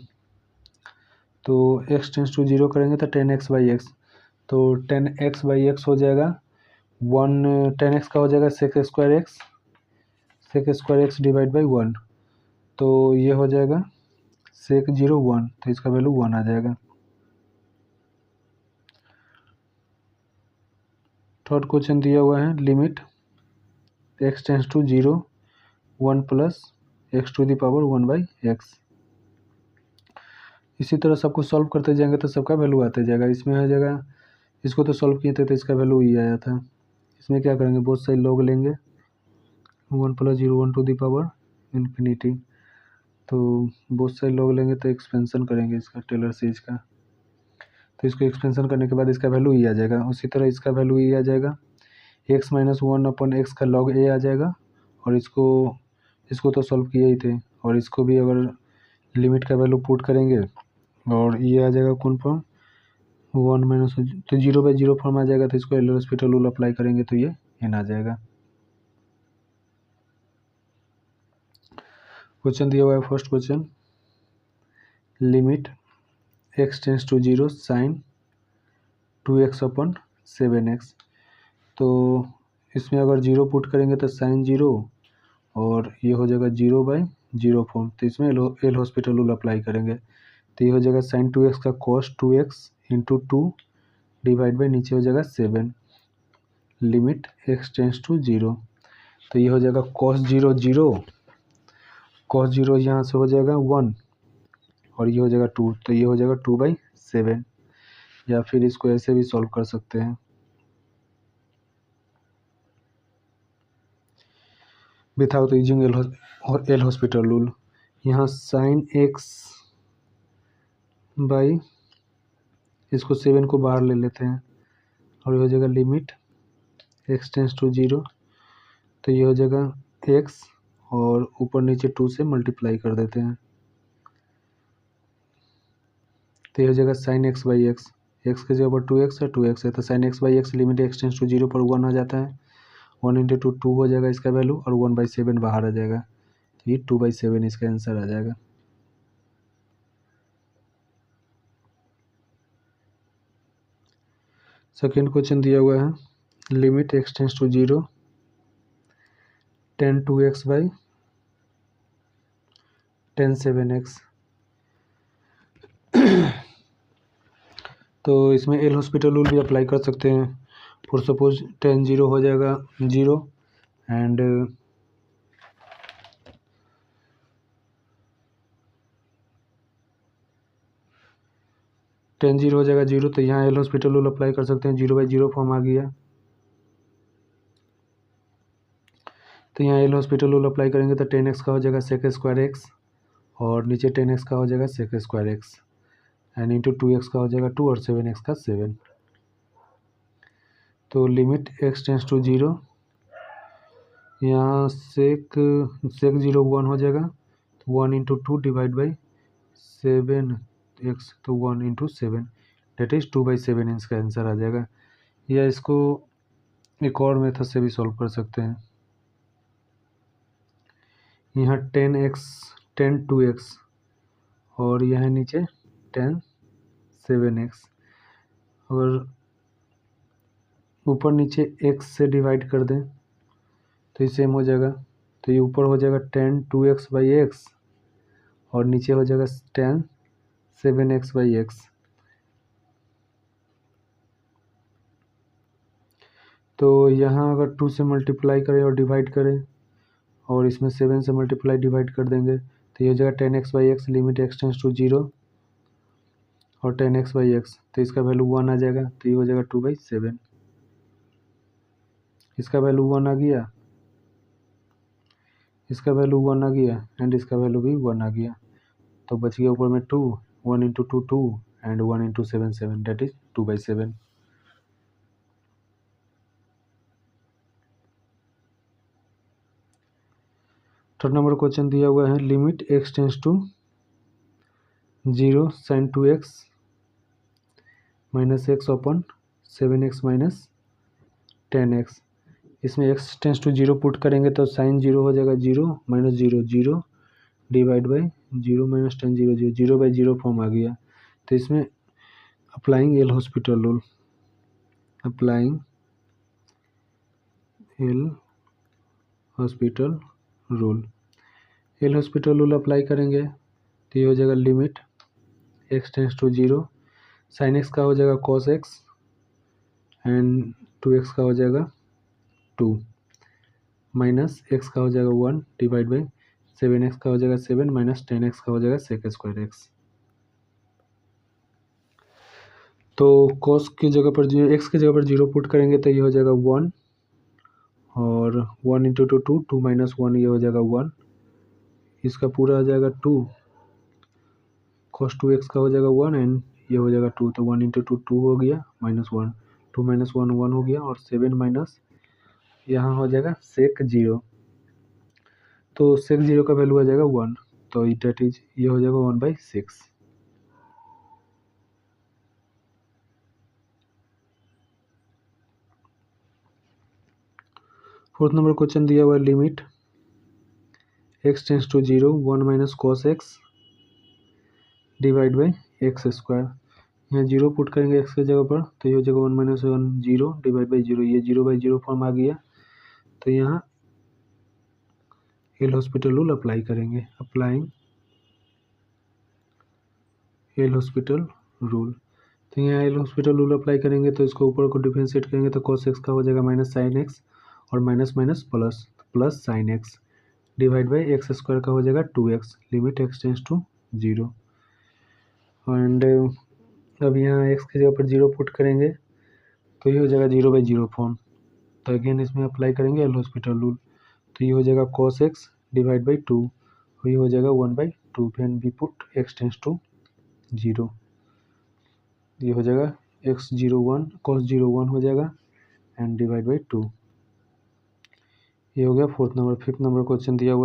तो x टेंस टू 0 करेंगे तो 10x/x, तो 10x/x हो जाएगा 10x का हो जाएगा sec² x डिवाइड बाई 1, तो ये हो जाएगा sec 0 1, तो इसका वैल्यू 1 आ जाएगा। थर्ड क्वेश्चन दिया हुआ है limit x tends to 0 1 plus x to the power 1/x। इसी तरह सबको सॉल्व करते जाएंगे तो सबका वैल्यू आते जाएगा। इसमें आ जाएगा, इसको तो सॉल्व किए थे तो इसका वैल्यू ही आया था। इसमें क्या करेंगे, बहुत सारे लॉग लेंगे 1 + 0 1 टू द पावर इन्फिनिटी, तो बहुत सारे लॉग लेंगे तो एक्सपेंशन करेंगे इसका टेलर सीरीज का, तो इसको एक्सपेंशन करने के बाद इसका वैल्यू ही आ जाएगा। उसी तरह इसका वैल्यू ही आ जाएगा, x - 1/x का log a आ जाएगा, और इसको तो सॉल्व किए ही थे, और इसको भी अगर लिमिट का वैल्यू पुट करेंगे और ये आ जाएगा कौन फॉर्म 1 - तो 0/0 फॉर्म आ जाएगा, तो इसको एल हॉस्पिटल रूल अप्लाई करेंगे तो ये n आ जाएगा। क्वेश्चन दिया हुआ है first question, limit x tends to 0 sin 2x/7x, तो इसमें अगर 0 पुट करेंगे तो sin 0, और ये हो जाएगा 0/0 फॉर्म, तो इसमें एल हॉस्पिटल रूल अप्लाई करेंगे, तो ये हो जाएगा sin 2x का cos 2x into 2 divide by नीचे हो जाएगा 7, लिमिट x टेंस टू 0, तो ये हो जाएगा cos 0 0, cos 0 यहाँ से हो जाएगा 1, और ये हो जाएगा 2, तो ये हो जाएगा 2/7, या फिर इसको ऐसे भी सॉल्व कर सकते हैं, without using L hospital rule. यहाँ sin x बाई इसको 7 को बाहर ले लेते हैं, और ये हो जाएगा लिमिट x टेंस टू 0, तो ये हो जाएगा x, और ऊपर नीचे 2 से मल्टीप्लाई कर देते हैं, तो ये हो जाएगा sin x/x, x के जगह पर 2x है, 2x है, तो sin x/x limit x tends to 0 पर 1 आ जाता है, 1 × 2 2 हो जाएगा इसका वैल्यू, और 1/7 बाहर आ जाएगा, तो ये 2/7 इसका आंसर आ जाएगा। सेकेंड क्वेश्चन दिया हुआ है, limit x tends to 0 tan 2x/tan 7x, तो इसमें एल हॉस्पिटल रूल भी अप्लाई कर सकते हैं। फॉर सपोज tan 0 हो जाएगा 0, एंड tan 0 हो जाएगा 0, तो यहाँ एल हॉस्पिटल रूल अप्लाई कर सकते हैं, 0/0 फॉर्म आ गया, तो यहाँ एल हॉस्पिटल रूल अप्लाई करेंगे तो 10x का हो जाएगा sec²x, और नीचे 10x का हो जाएगा sec²x, एंड इंटू 2x का हो जाएगा 2, और 7x का 7, तो लिमिट x टेंस टू 0, यहाँ sec 0 1 हो जाएगा, तो 1 × 2 डिवाइड बाई 7x, तो 1 × 7, डेट इज 2/7 इसका आंसर आ जाएगा। या इसको एक और मेथड से भी सॉल्व कर सकते हैं, यहाँ 10 2x, और यहाँ नीचे 10 7x, अगर ऊपर नीचे x से डिवाइड कर दें तो ये सेम हो जाएगा, तो ये ऊपर हो जाएगा 10 2x/x, और नीचे हो जाएगा 10 7x/x, तो यहाँ अगर 2 से मल्टीप्लाई करें और डिवाइड करें, और इसमें 7 से मल्टीप्लाई डिवाइड कर देंगे, तो ये हो जाएगा 10x/x, limit x tends to 0, और 10x/x, तो इसका वैल्यू 1 आ जाएगा, तो ये हो जाएगा 2/7, इसका वैल्यू 1 आ गया, इसका वैल्यू 1 आ गया, एंड इसका वैल्यू भी 1 आ गया, तो बच गया ऊपर में 2, 1 × 2 2, and 1 × 7 7, that is 2/7। Third number question दिया हुआ है, limit x tends to 0 sin 2x - x/7x - 10x, इसमें x टेंस टू 0 पुट करेंगे तो sin 0 हो जाएगा 0 - 0 0 divide by 0 minus ten 0 0 0/0 form आ गया। तो इसमें applying L hospital rule, applying L hospital rule, L hospital rule apply करेंगे तो ये हो जाएगा limit x tends to 0, sine x का हो जाएगा कॉस एक्स एंड 2x का हो जाएगा 2, माइनस x का हो जाएगा 1 डिवाइड बाई 7x का हो जाएगा 7 माइनस 10x का हो जाएगा सेक स्क्वायर एक्स। तो cos की जगह पर x की जगह पर 0 पुट करेंगे तो ये हो जाएगा 1 और 1 इंटू 2 2 माइनस 1 ये हो जाएगा 1, इसका पूरा हो जाएगा 2, cos 2x का हो जाएगा 1 एंड ये हो जाएगा 2, तो 1 इंटू 2 2 हो गया माइनस 1, 2 माइनस 1 1 हो गया और 7 माइनस यहाँ हो जाएगा सेक 0, तो सेक 0 का वैल्यू आ जाएगा 1, तो डेट इज ये हो जाएगा 1/6। फोर्थ नंबर क्वेश्चन दिया हुआ है limit x tends to 0 1 minus cos x divide by x square, यहाँ 0 पुट करेंगे x की जगह पर तो ये हो जाएगा 1 माइनस 1 0 डिवाइड बाई 0, ये 0/0 फॉर्म आ गया। तो यहाँ एल हॉस्पिटल रूल अप्लाई करेंगे, अप्लाइंग एल हॉस्पिटल रूल, तो यहाँ एल हॉस्पिटल रूल अप्लाई करेंगे तो इसको ऊपर को डिफरेंशिएट करेंगे तो cos x का हो जाएगा माइनस साइन एक्स और minus minus plus plus sine x divide by x square का हो जाएगा 2x, limit x tends to 0 and अब यहाँ x की जगह पर 0 पुट करेंगे तो ये हो जाएगा 0/0 फॉर्म, तो अगेन इसमें अप्लाई करेंगे एल हॉस्पिटल रूल, तो ये हो जाएगा cos x डिवाइड बाई 2 और ये हो जाएगा 1/2 and be put x tends to 0, ये हो जाएगा x 0 1 cos 0 1 हो जाएगा एंड डिवाइड बाई 2, ये हो गया fourth number. Fifth number question दिया हुआ है